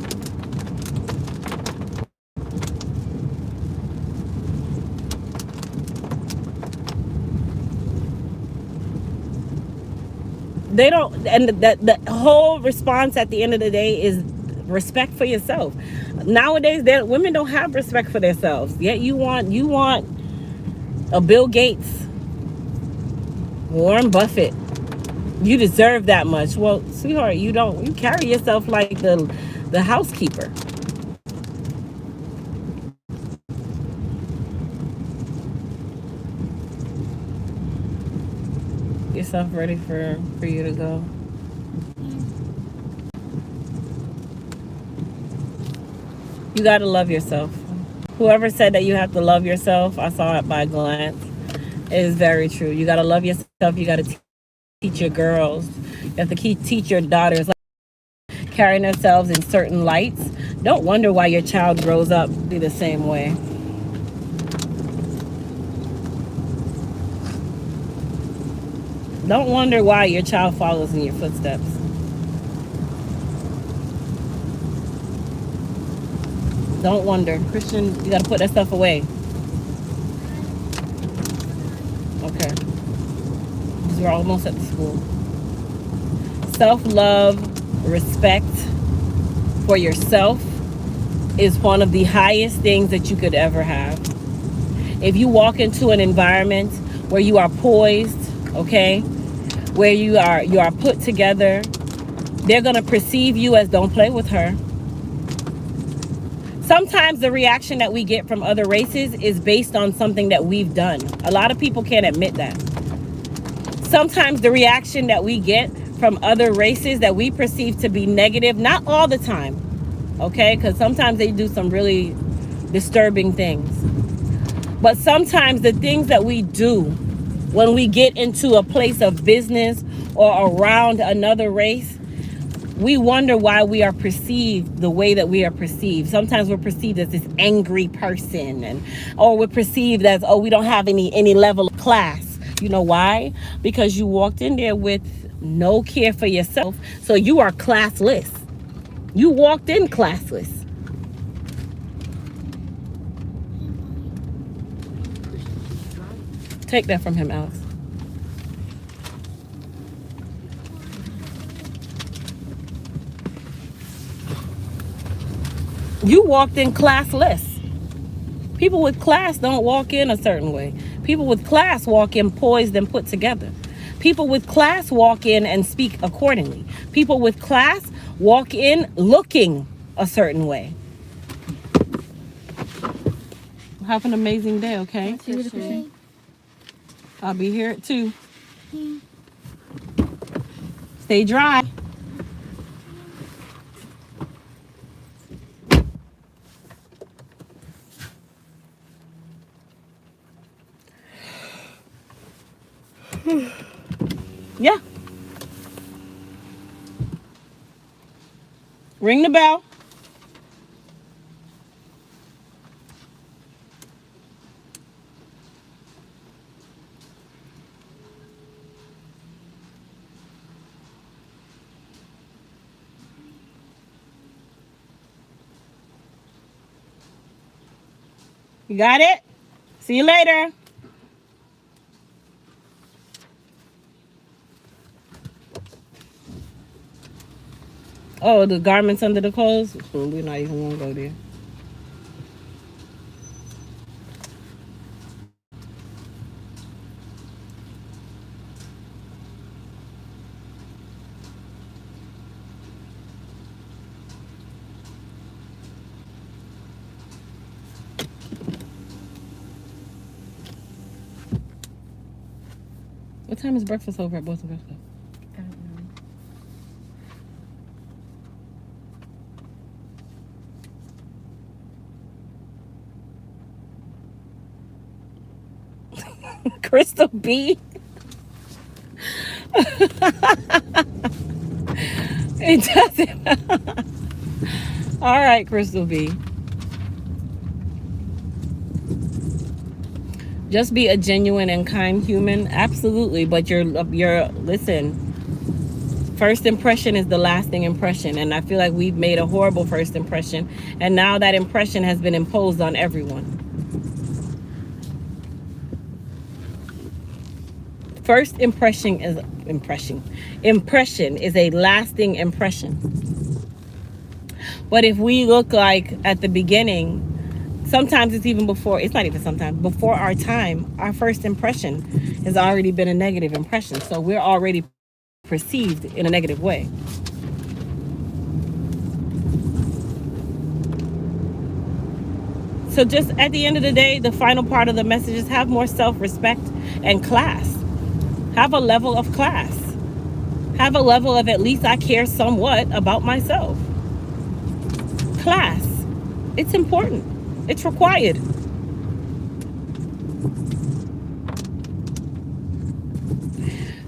They don't, and the whole response at the end of the day is respect for yourself. Nowadays, women don't have respect for themselves. Yet you want a Bill Gates, Warren Buffett. You deserve that much. Well, sweetheart, you don't. You carry yourself like the housekeeper. Yourself ready for you to go. You got to love yourself. Whoever said that you have to love yourself, I saw it by glance. It is very true. You got to love yourself. You got to teach your girls. You have to teach your daughters, like, carrying themselves in certain lights. Don't wonder why your child grows up be the same way. Don't wonder why your child follows in your footsteps. Don't wonder. Christian, you got to put that stuff away. Okay. Because we're almost at the school. Self-love, respect for yourself is one of the highest things that you could ever have. If you walk into an environment where you are poised, okay, where you are put together, they're going to perceive you as, don't play with her. Sometimes the reaction that we get from other races is based on something that we've done. A lot of people can't admit that. Sometimes the reaction that we get from other races that we perceive to be negative, not all the time, okay, because sometimes they do some really disturbing things. But sometimes the things that we do when we get into a place of business or around another race, we wonder why we are perceived the way that we are perceived. Sometimes we're perceived as this angry person, or we're perceived as, oh, we don't have any level of class. You know why? Because you walked in there with no care for yourself, so you are classless. You walked in classless. Take that from him, Alex. You walked in classless. People with class don't walk in a certain way. People with class walk in poised and put together. People with class walk in and speak accordingly. People with class walk in looking a certain way. Have an amazing day, okay? I'll be here at 2. Stay dry. Yeah. Ring the bell. You got it? See you later. Oh, the garments under the clothes? Well, we're not even going to go there. What time is breakfast over at Boston Breakfast? I don't know. Crystal B. It doesn't. All right, Crystal B. Just be a genuine and kind human, absolutely. But you're listen. First impression is the lasting impression, and I feel like we've made a horrible first impression, and now that impression has been imposed on everyone. First impression is a lasting impression. But if we look like at the beginning, sometimes it's even before, it's not even sometimes, before our time, our first impression has already been a negative impression. So we're already perceived in a negative way. So just at the end of the day, the final part of the message is have more self-respect and class. Have a level of class. Have a level of at least I care somewhat about myself. Class. It's important. It's required.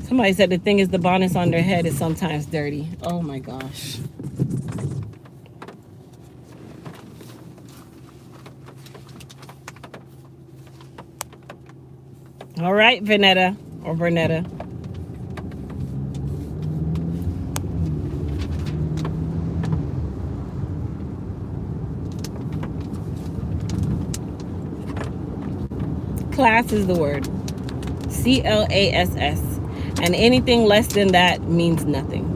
Somebody said the thing is the bonnets on their head is sometimes dirty. Oh my gosh. All right, Vanetta or Bernetta. Class is the word. CLASS. And anything less than that means nothing.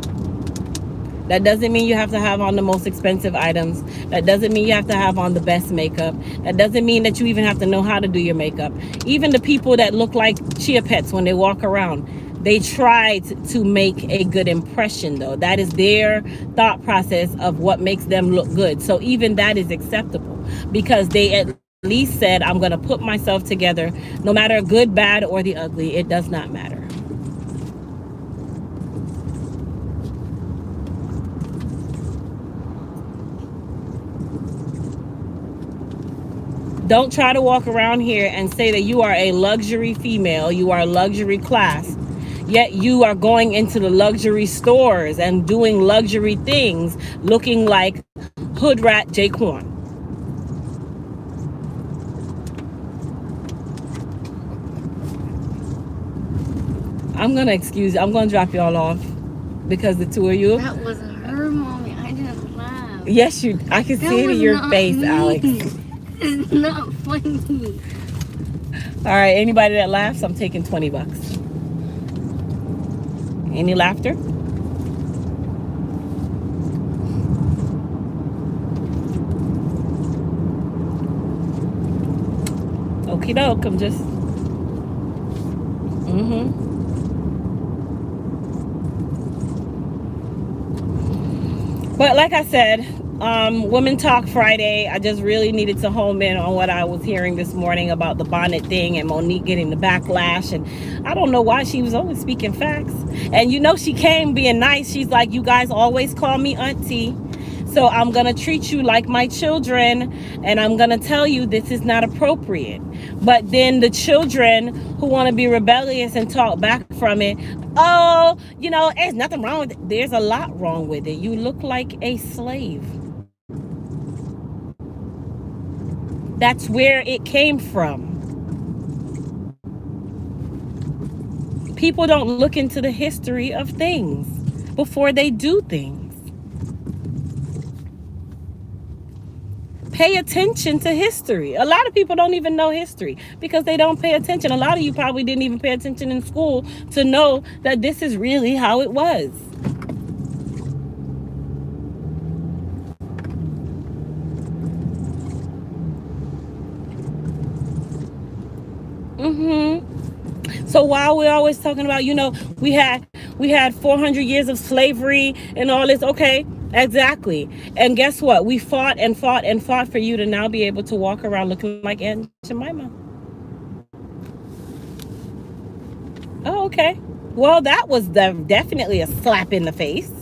That doesn't mean you have to have on the most expensive items. That doesn't mean you have to have on the best makeup. That doesn't mean that you even have to know how to do your makeup. Even the people that look like chia pets when they walk around, they try to make a good impression though. That is their thought process of what makes them look good. So even that is acceptable because they at least said, I'm going to put myself together no matter good, bad, or the ugly. It does not matter. Don't try to walk around here and say that you are a luxury female, you are a luxury class, yet you are going into the luxury stores and doing luxury things looking like hood rat Jaquan. I'm gonna drop y'all off because the two of you. That was her moment. I didn't laugh. Yes, I can see it in your face, me. Alex. It's not funny. All right, anybody that laughs, I'm taking $20. Any laughter? Okie doke, I'm just. But like I said, Women Talk Friday, I just really needed to home in on what I was hearing this morning about the bonnet thing and Monique getting the backlash. And I don't know why she was always speaking facts. And you know, she came being nice. She's like, you guys always call me auntie. So I'm going to treat you like my children. And I'm going to tell you this is not appropriate. But then the children who want to be rebellious and talk back from it, oh, you know, there's nothing wrong with it. There's a lot wrong with it. You look like a slave. That's where it came from. People don't look into the history of things before they do things. Pay attention to history. A lot of people don't even know history because they don't pay attention. A lot of you probably didn't even pay attention in school to know that this is really how it was. So while we're always talking about, you know, we had 400 years of slavery and all this, okay, exactly. And guess what? We fought and fought and fought for you to now be able to walk around looking like Aunt Jemima. Oh, okay. Well, that was definitely a slap in the face.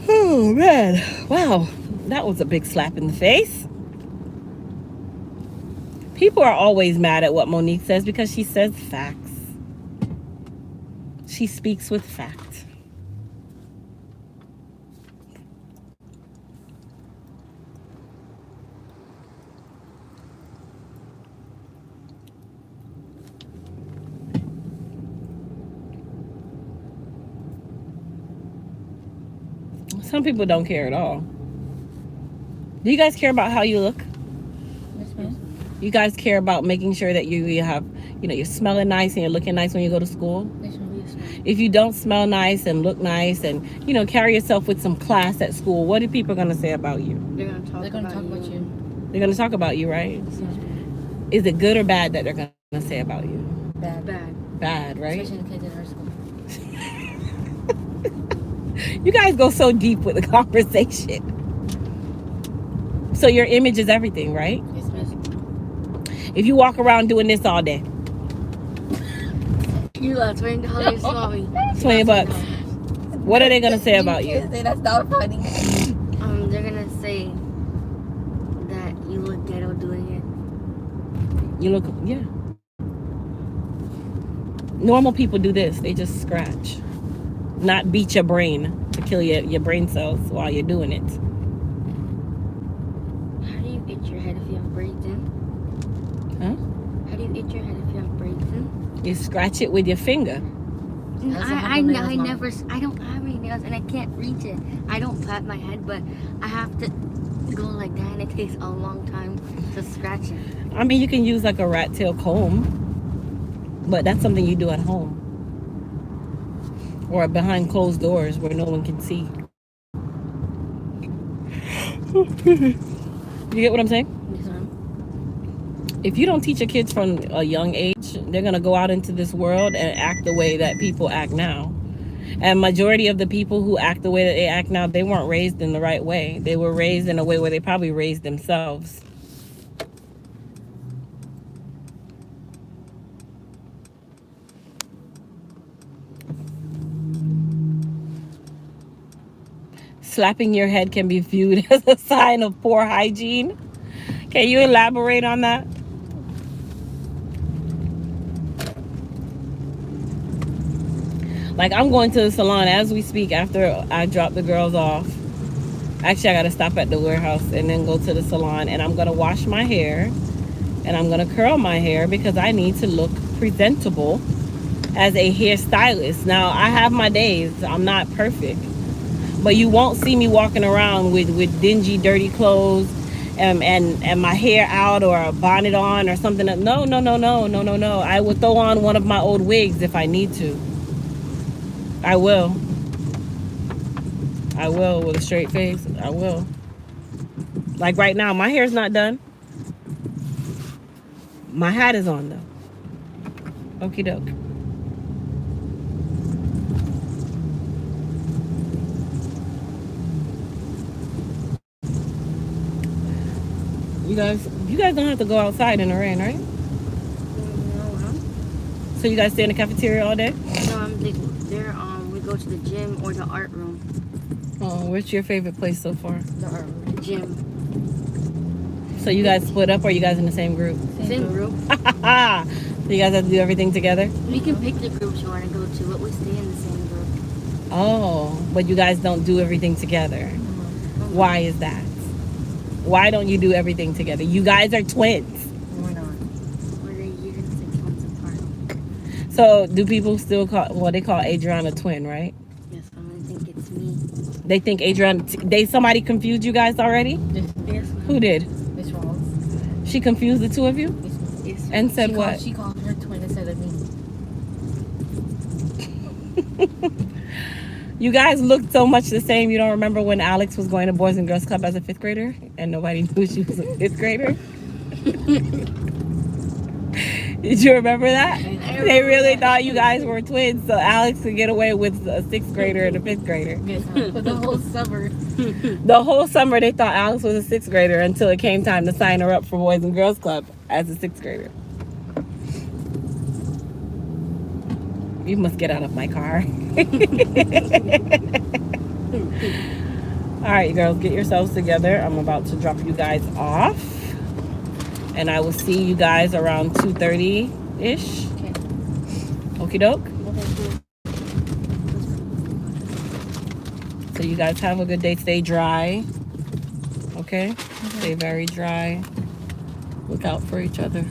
Oh, man. Wow. That was a big slap in the face. People are always mad at what Monique says because she says facts. She speaks with fact. Some people don't care at all. Do you guys care about how you look? Yes, ma'am. You guys care about making sure that you have, you're smelling nice and you're looking nice when you go to school? Yes, ma'am. If you don't smell nice and look nice and, carry yourself with some class at school, what are people going to say about you? They're gonna talk, Talk about you. They're going to talk about you, right? Yes, ma'am. Is it good or bad that they're going to say about you? Bad. Bad, right? Especially the kids in our school. You guys go so deep with the conversation. So your image is everything, right? Yes, ma'am. If you walk around doing this all day, You lost $20, mommy. $20. What are they gonna say about you? Say that's not funny. They're gonna say that you look ghetto doing it. You look, yeah. Normal people do this. They just scratch, not beat your brain to kill your brain cells while you're doing it. How do you itch your head if you have braids in? Huh? How do you itch your head if you have braids in? You scratch it with your finger. I don't have any nails and I can't reach it. I don't pat my head, but I have to go like that and it takes a long time to scratch it. I mean, you can use like a rat tail comb, but that's something you do at home or behind closed doors where no one can see. You get what I'm saying? Yes, ma'am. If you don't teach your kids from a young age, they're going to go out into this world and act the way that people act now. And majority of the people who act the way that they act now, they weren't raised in the right way. They were raised in a way where they probably raised themselves. Slapping your head can be viewed as a sign of poor hygiene. Can you elaborate on that? Like, I'm going to the salon as we speak after I drop the girls off. Actually, I got to stop at the warehouse and then go to the salon. And I'm going to wash my hair. And I'm going to curl my hair because I need to look presentable as a hairstylist. Now, I have my days. I'm not perfect. But you won't see me walking around with dingy, dirty clothes and my hair out or a bonnet on or something. No. I will throw on one of my old wigs if I need to. I will with a straight face. I will. Like right now, my hair's not done. My hat is on though. Okie doke. You guys don't have to go outside in the rain, right? No, huh? So you guys stay in the cafeteria all day? No, we go to the gym or the art room. Oh, what's your favorite place so far? The art room. The gym. So you guys split up or you guys in the same group? Same group. So you guys have to do everything together? We can pick the groups you want to go to, but we stay in the same group. Oh, but you guys don't do everything together. Why is that? Why don't you do everything together? You guys are twins. We're not. We're a year and 6 months apart. So do people still they call Adriana a twin, right? Yes, I think it's me. They think Adriana, somebody confused you guys already? Yes, ma'am. Who did? Miss Rawls. She confused the two of you? Yes, ma'am. And said what? She called her twin instead of me. You guys looked so much the same. You don't remember when Alex was going to Boys and Girls Club as a 5th grader and nobody knew she was a 5th grader? Did you remember that? They really thought you guys were twins, so Alex could get away with a 6th grader and a 5th grader. Yes, for the whole summer. The whole summer they thought Alex was a 6th grader until it came time to sign her up for Boys and Girls Club as a 6th grader. You must get out of my car. All right, girls, get yourselves together. I'm about to drop you guys off. And I will see you guys around 2:30-ish. Okay. Okie doke. So you guys have a good day. Stay dry. Okay? Stay very dry. Look out for each other.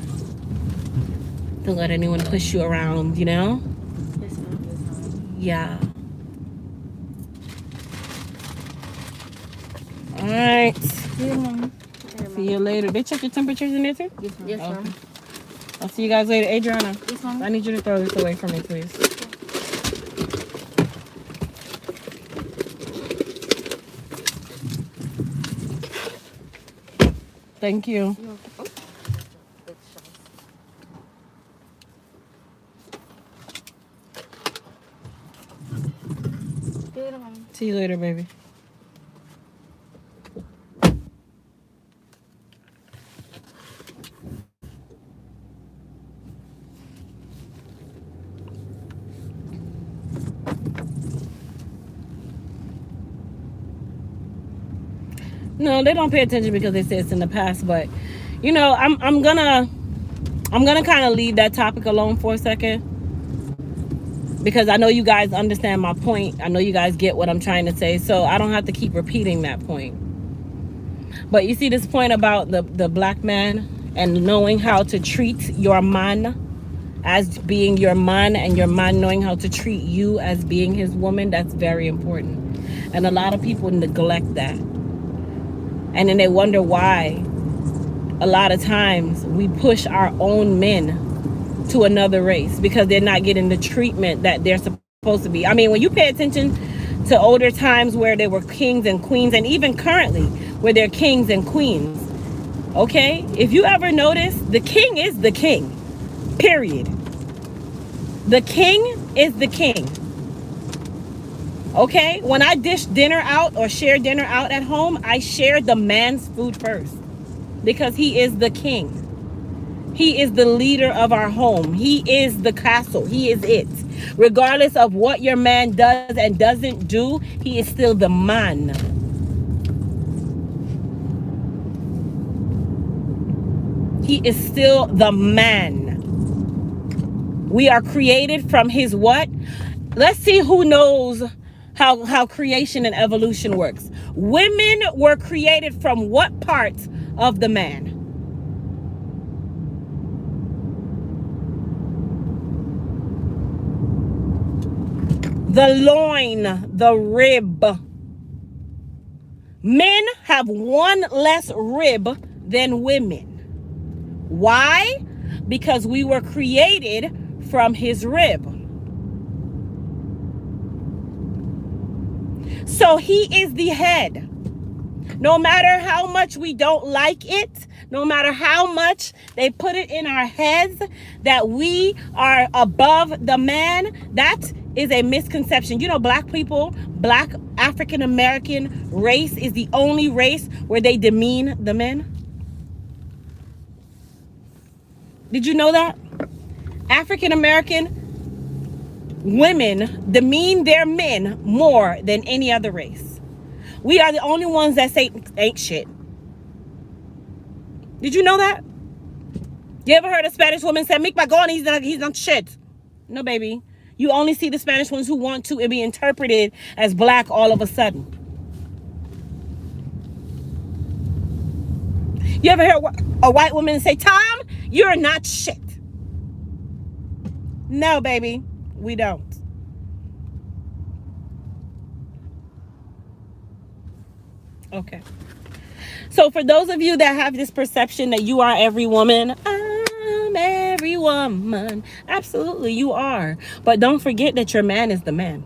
Don't let anyone push you around, you know? Yes, ma'am. Yeah. All right. Here, Mom. See you later. They check your temperatures in there too? Yes, Mom. Okay. I'll see you guys later. Adriana, Yes, Mom. I need you to throw this away from me, please. Thank you. Later, Mom. See you later, baby. No, they don't pay attention because they say it's in the past, but you know, I'm gonna kind of leave that topic alone for a second because I know you guys understand my point. I know you guys get what I'm trying to say, so I don't have to keep repeating that point. But you see this point about the black man and knowing how to treat your man as being your man, and your man knowing how to treat you as being his woman, that's very important. And a lot of people neglect that. And then they wonder why a lot of times we push our own men to another race because they're not getting the treatment that they're supposed to be. I mean, when you pay attention to older times where they were kings and queens, and even currently where they're kings and queens, okay? If you ever notice, the king is the king, period. The king is the king. Okay, when I dish dinner out or share dinner out at home, I share the man's food first because he is the king. He is the leader of our home. He is the castle. He is it. Regardless of what your man does and doesn't do, he is still the man. He is still the man. We are created from his what? Let's see who knows how creation and evolution works. Women were created from what part of the man? The loin, the rib. Men have one less rib than women. Why? Because we were created from his rib. So he is the head. No matter how much we don't like it, no matter how much they put it in our heads that we are above the man, that is a misconception. You know, black people, black African American race is the only race where they demean the men. Did you know that? African American women demean their men more than any other race. We are the only ones that say ain't shit. Did you know that? You ever heard a Spanish woman say, "Mick Magón, he's not shit"? No, baby. You only see the Spanish ones who want to be interpreted as black all of a sudden. You ever hear a white woman say, "Tom, you're not shit"? No, baby, we don't. Okay. So for those of you that have this perception that you are every woman, I'm every woman. Absolutely, you are. But don't forget that your man is the man.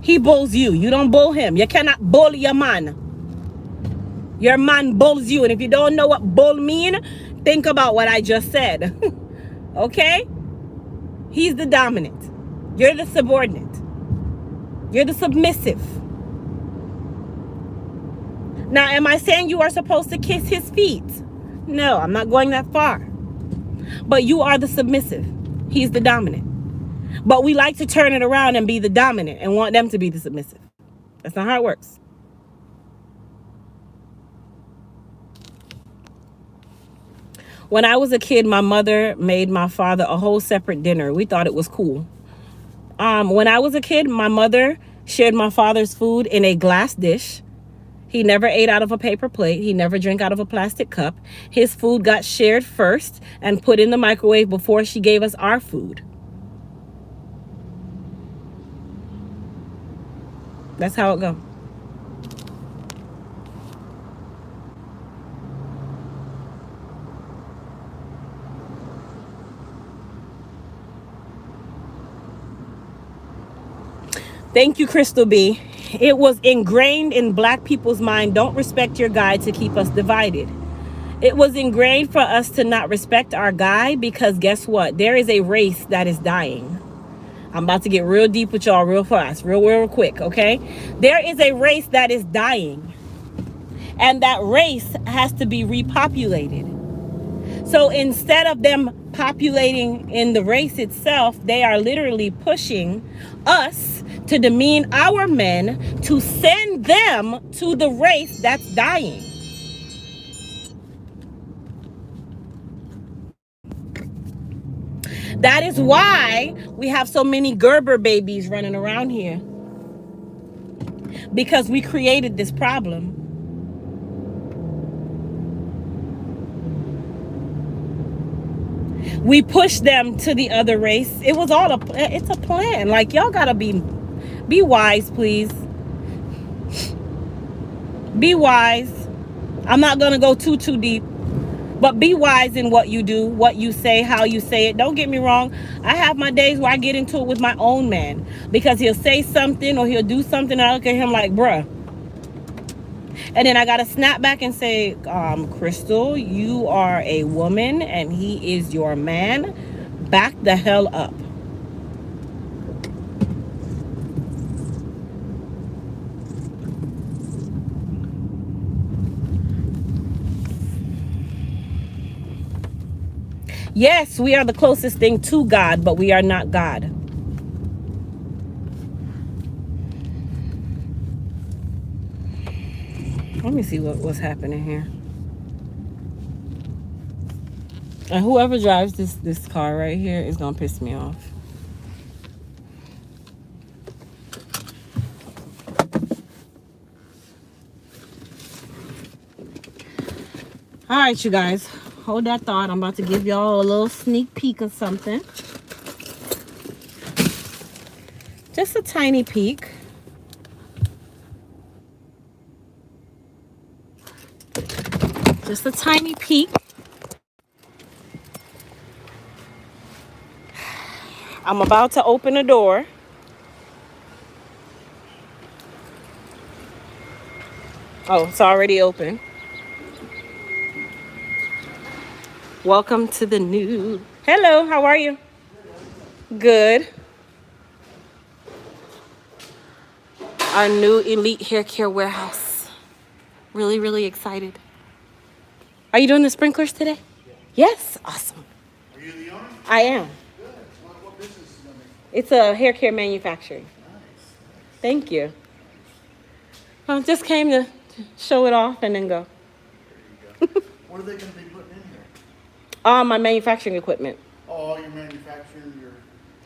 He bulls you. You don't bull him. You cannot bull your man. Your man bulls you. And if you don't know what bull mean, think about what I just said. Okay? He's the dominant. You're the subordinate. You're the submissive. Now, am I saying you are supposed to kiss his feet? No, I'm not going that far. But you are the submissive. He's the dominant. But we like to turn it around and be the dominant and want them to be the submissive. That's not how it works. When I was a kid, my mother made my father a whole separate dinner. We thought it was cool. When I was a kid, my mother shared my father's food in a glass dish. He never ate out of a paper plate. He never drank out of a plastic cup. His food got shared first and put in the microwave before she gave us our food. That's how it goes. Thank you, Crystal B. It was ingrained in black people's mind, don't respect your guy, to keep us divided. It was ingrained for us to not respect our guy because guess what? There is a race that is dying. I'm about to get real deep with y'all real fast, real quick, okay? There is a race that is dying. And that race has to be repopulated. So instead of them populating in the race itself, they are literally pushing us to demean our men to send them to the race that's dying. That is why we have so many Gerber babies running around here. Because we created this problem. We pushed them to the other race. It was all it's a plan. Like, y'all gotta be wise, please. Be wise. I'm not gonna go too deep, but be wise in what you do, what you say, how you say it. Don't get me wrong. I have my days where I get into it with my own man because he'll say something or he'll do something and I look at him like, bruh. And then I gotta snap back and say, Crystal, you are a woman and he is your man. Back the hell up. Yes, we are the closest thing to God, but we are not God. Let me see what's happening here. And whoever drives this car right here is gonna piss me off. All right, you guys, hold that thought. I'm about to give y'all a little sneak peek of something. Just a tiny peek. Just a tiny peek. I'm about to open a door. Oh, it's already open. Welcome to the new. Hello, how are you? Good. Our new elite hair care warehouse. Really excited. Are you doing the sprinklers today? Yes, awesome. Are you the owner? I am. Good. What business is it? It's a hair care manufacturing. Nice. Thank you. I just came to show it off and then go. There you go. What are they going to be putting in here? My manufacturing equipment. Oh, you're manufacturing your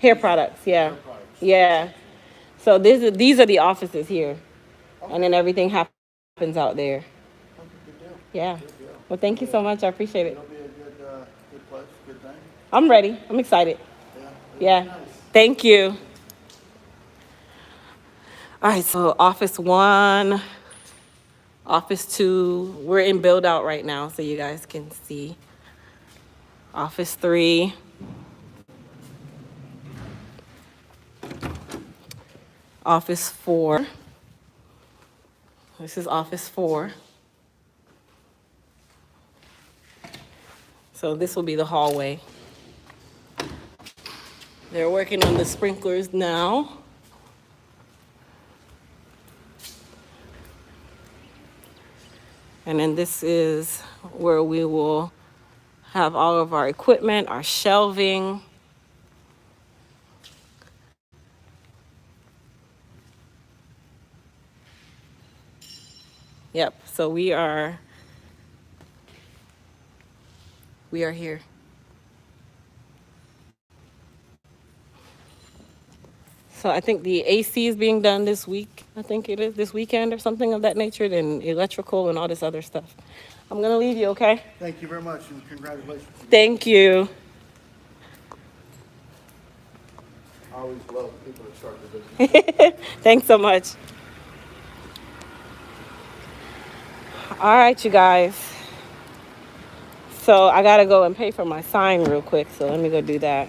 Hair products, yeah. hair products. Yeah. So these are the offices here. And then everything happens out there. Okay, good deal. Yeah. Good deal. Well, thank you so much. I appreciate it. It'll be a good place, good thing. I'm ready. I'm excited. Yeah. It'll Yeah. be nice. Thank you. All right, so office 1, office 2, we're in build out right now so you guys can see. Office 3. Office 4. This is office 4. So this will be the hallway. They're working on the sprinklers now. And then this is where we will have all of our equipment, our shelving. Yep, so we are here. So I think the AC is being done this week. I think it is this weekend or something of that nature, and electrical and all this other stuff. I'm gonna leave you, okay? Thank you very much and congratulations. Thank you. I always love people that start their business. Thanks so much. All right, you guys. So I gotta go and pay for my sign real quick. So let me go do that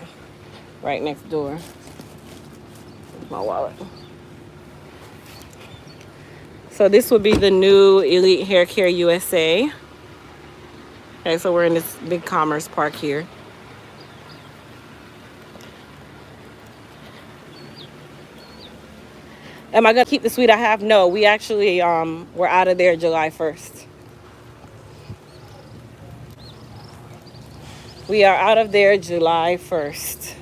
right next door. My wallet. So this would be the new Elite Hair Care USA. Okay, so we're in this big commerce park here. Am I gonna keep the suite I have? No, we actually we're out of there July 1st. We are out of there July 1st.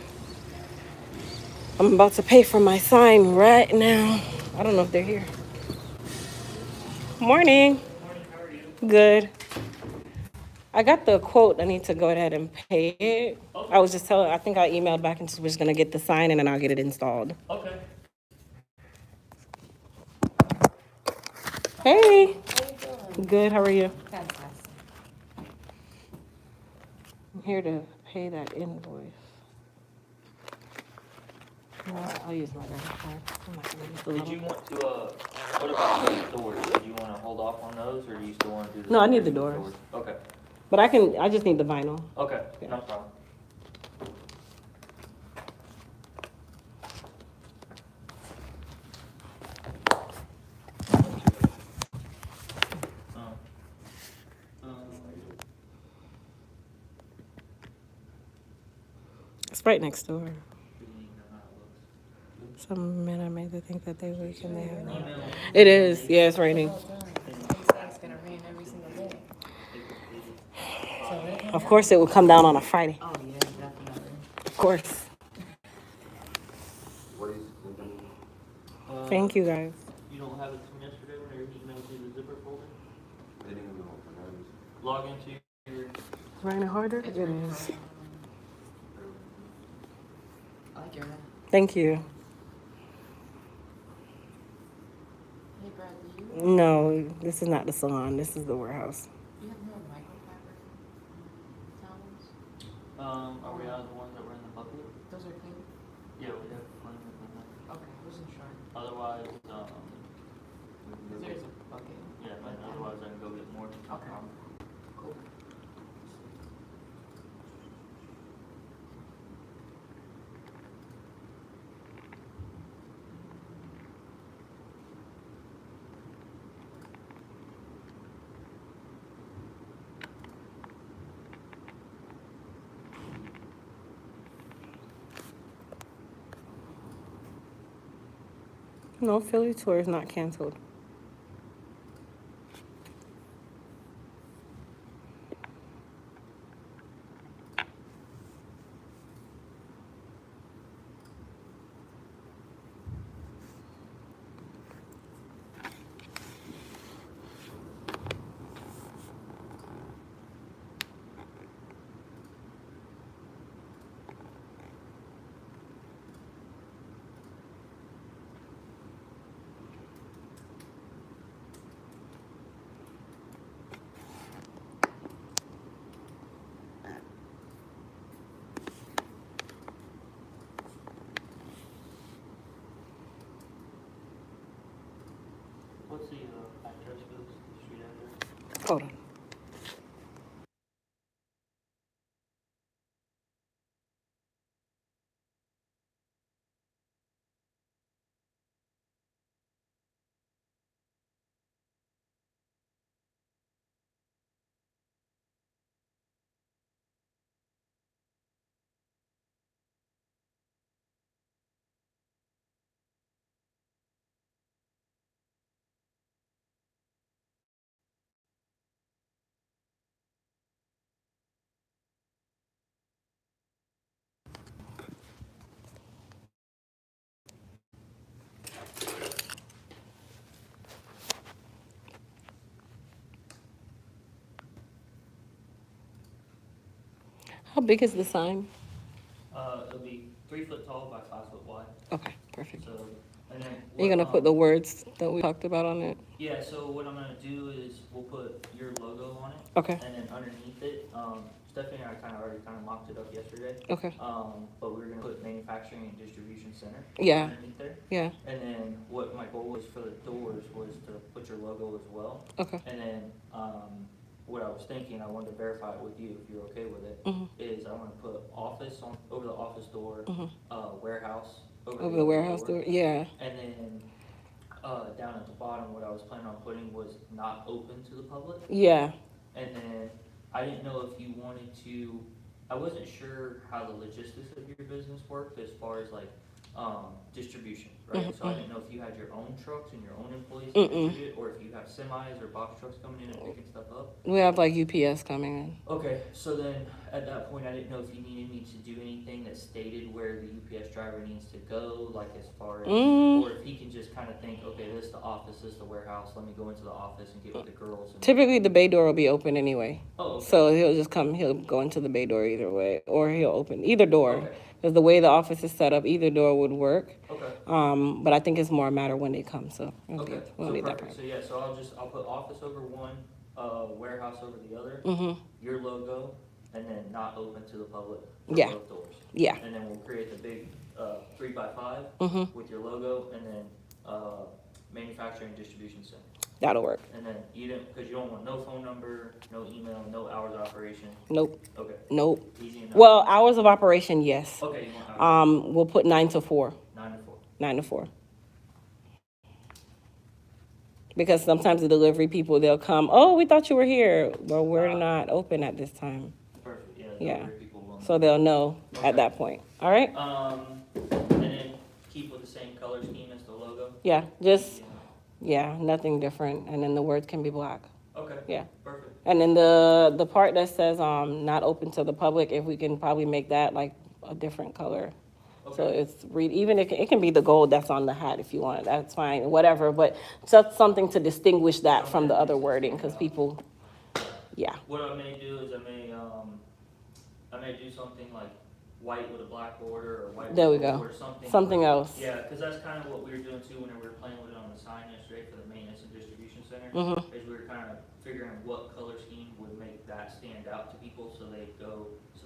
I'm about to pay for my sign right now. I don't know if they're here. Morning. Good. I got the quote. I need to go ahead and pay it. I was just telling, I think I emailed back and we're just gonna get the sign and then I'll get it installed. Okay. Hey. Good, how are you? Fantastic. I'm here to pay that invoice. No, I'll use my debit card. I'm not gonna use the Did little- you want to, what about the doors? Do you want to hold off on those, or do you still want to do the? No, I need the doors. Okay, But I just need the vinyl. okay, Yeah. no problem. It's right next door. Some men are made to think that they weak and they have not. It is. Yeah, it's raining. It's gonna rain every single day. Of course, it will come down on a Friday. Oh yeah, definitely. Of course. Thank you, guys. You don't have it from yesterday when you emailed you the zipper folder? Log into your, It's raining harder? It is. I like your hair. Thank you. Hey Brad, do you No, this is not the salon. This is the warehouse. have more microfiber towels? are we out of the ones that were in the bucket? Those are clean. Yeah, we have plenty of them. Okay, wasn't sure. Otherwise, There's a bucket. yeah, but otherwise I can go get more. Okay. Cool. No, Philly tour is not canceled. What's the, address for the street address? Hold on. How big is the sign? It'll be 3 foot tall by 5 foot wide, Okay, perfect. so, and then. Are you gonna put the words that we talked about on it? Yeah, so what I'm gonna do is we'll put your logo on it. Okay. And then underneath it, Stephanie and I already mocked it up yesterday. Okay. But we were gonna put manufacturing and distribution center. Yeah. Underneath there. Yeah. And then what my goal was for the doors was to put your logo as well. Okay. And then, what I was thinking, I wanted to verify it with you if you're okay with it, Mhm. is I wanna put office over the office door, Mhm. warehouse Over the warehouse door? Yeah. and then, down at the bottom, what I was planning on putting was not open to the public. Yeah. And then I didn't know if you wanted to, I wasn't sure how the logistics of your business worked as far as like distribution, right? So I didn't know if you had your own trucks and your own employees to distribute it, or if you have semis or box trucks coming in and picking stuff up. We have like UPS coming in. Okay, so then at that point, I didn't know if you needed me to do anything that stated where the UPS driver needs to go, like as far as, or if he can just kind of think, okay, this is the office, this is the warehouse, let me go into the office and get with the girls. And Typically, the bay door will be open anyway. oh, okay. So he'll go into the bay door either way, or he'll open either door. Okay. Because the way the office is set up, either door would work. Okay. But I think it's more a matter when they come, so Okay, we'll so need that perfect. part. So yeah, so I'll put office over one, warehouse over the other, your logo, and then not open to the public for Yeah. both doors. Yeah. And then we'll create the big 3x5 with your logo, and then manufacturing distribution center. That'll work. And then because you don't want no phone number, no email, no hours of operation. Nope. Okay. Nope. Easy enough. Well, hours of operation, yes. Okay, you want hours. We'll put 9 to 4. 9 to 4. 9 to 4. Because sometimes the delivery people, they'll come, oh, we thought you were here. Well, we're not open at this time. Perfect. Yeah. Yeah. delivery people will know. So they'll know at that point. All right? And then keep with the same color scheme as the logo. Yeah, just, yeah, nothing different. And then the words can be black. Okay. Yeah. Perfect. And then the part that says not open to the public, if we can probably make that like a different color. Okay. So it's even it can be the gold that's on the hat if you want it. That's fine, whatever. But just something to distinguish that from the other wording, because people, yeah. What I may do is I may do something like white with a black border, or white There we with a go. border, something. Something else. Yeah, because that's kind of what we were doing too when we were playing with it on the sign yesterday for the maintenance and distribution center. Is we were kind of figuring what color scheme would make that stand out to people, so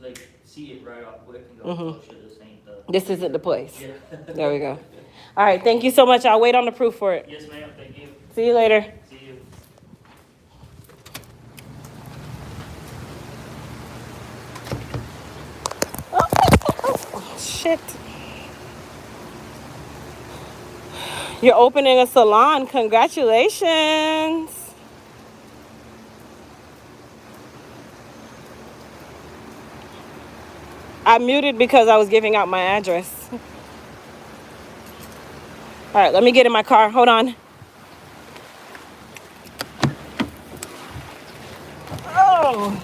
they see it right off quick and go, oh shit, This isn't the place. Yeah. There we go. All right, thank you so much. I'll wait on the proof for it. Yes, ma'am. Thank you. See you later. See you. Oh, shit. You're opening a salon. Congratulations. I muted because I was giving out my address. All right, let me get in my car. Hold on. Oh.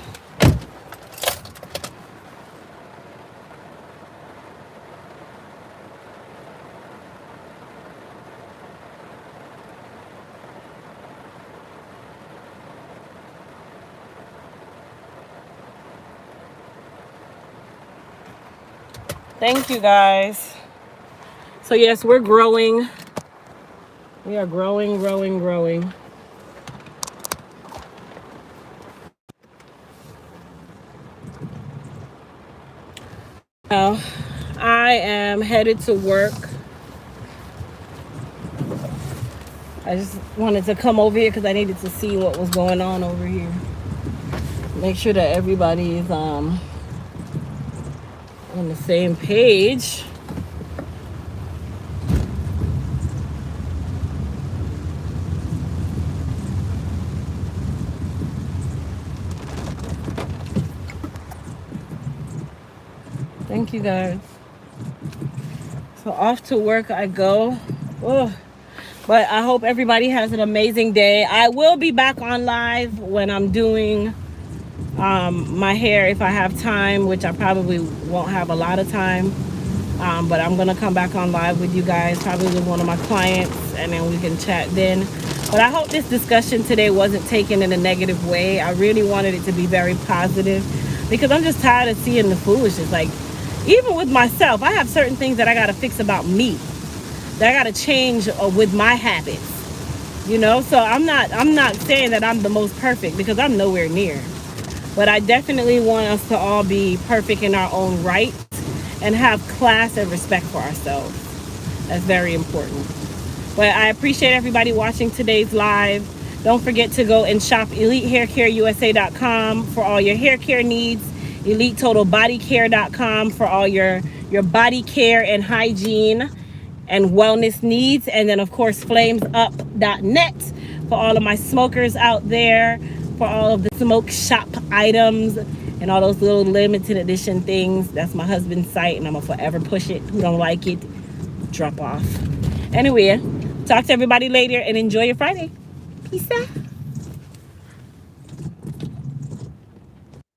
Thank you, guys. So yes, we're growing. We are growing. Now, I am headed to work. I just wanted to come over here because I needed to see what was going on over here. Make sure that everybody is on the same page. Thank you, guys. So off to work I go. Oh, but I hope everybody has an amazing day. I will be back on live when I'm doing my hair if I have time, which I probably won't have a lot of time. But I'm gonna come back on live with you guys, probably with one of my clients, and then we can chat then. But I hope this discussion today wasn't taken in a negative way. I really wanted it to be very positive, because I'm just tired of seeing the foolishness. Like, even with myself, I have certain things that I gotta fix about me, that I gotta change with my habits. You know, so I'm not saying that I'm the most perfect, because I'm nowhere near. But I definitely want us to all be perfect in our own right and have class and respect for ourselves. That's very important. But I appreciate everybody watching today's live. Don't forget to go and shop EliteHairCareUSA.com for all your hair care needs. EliteTotalBodyCare.com for all your body care and hygiene. and wellness needs. And then of course flamesup.net for all of my smokers out there, for all of the smoke shop items and all those little limited edition things. That's my husband's site, and I'm gonna forever push it. Who don't like it, drop off. Anyway, talk to everybody later and enjoy your Friday. Peace out.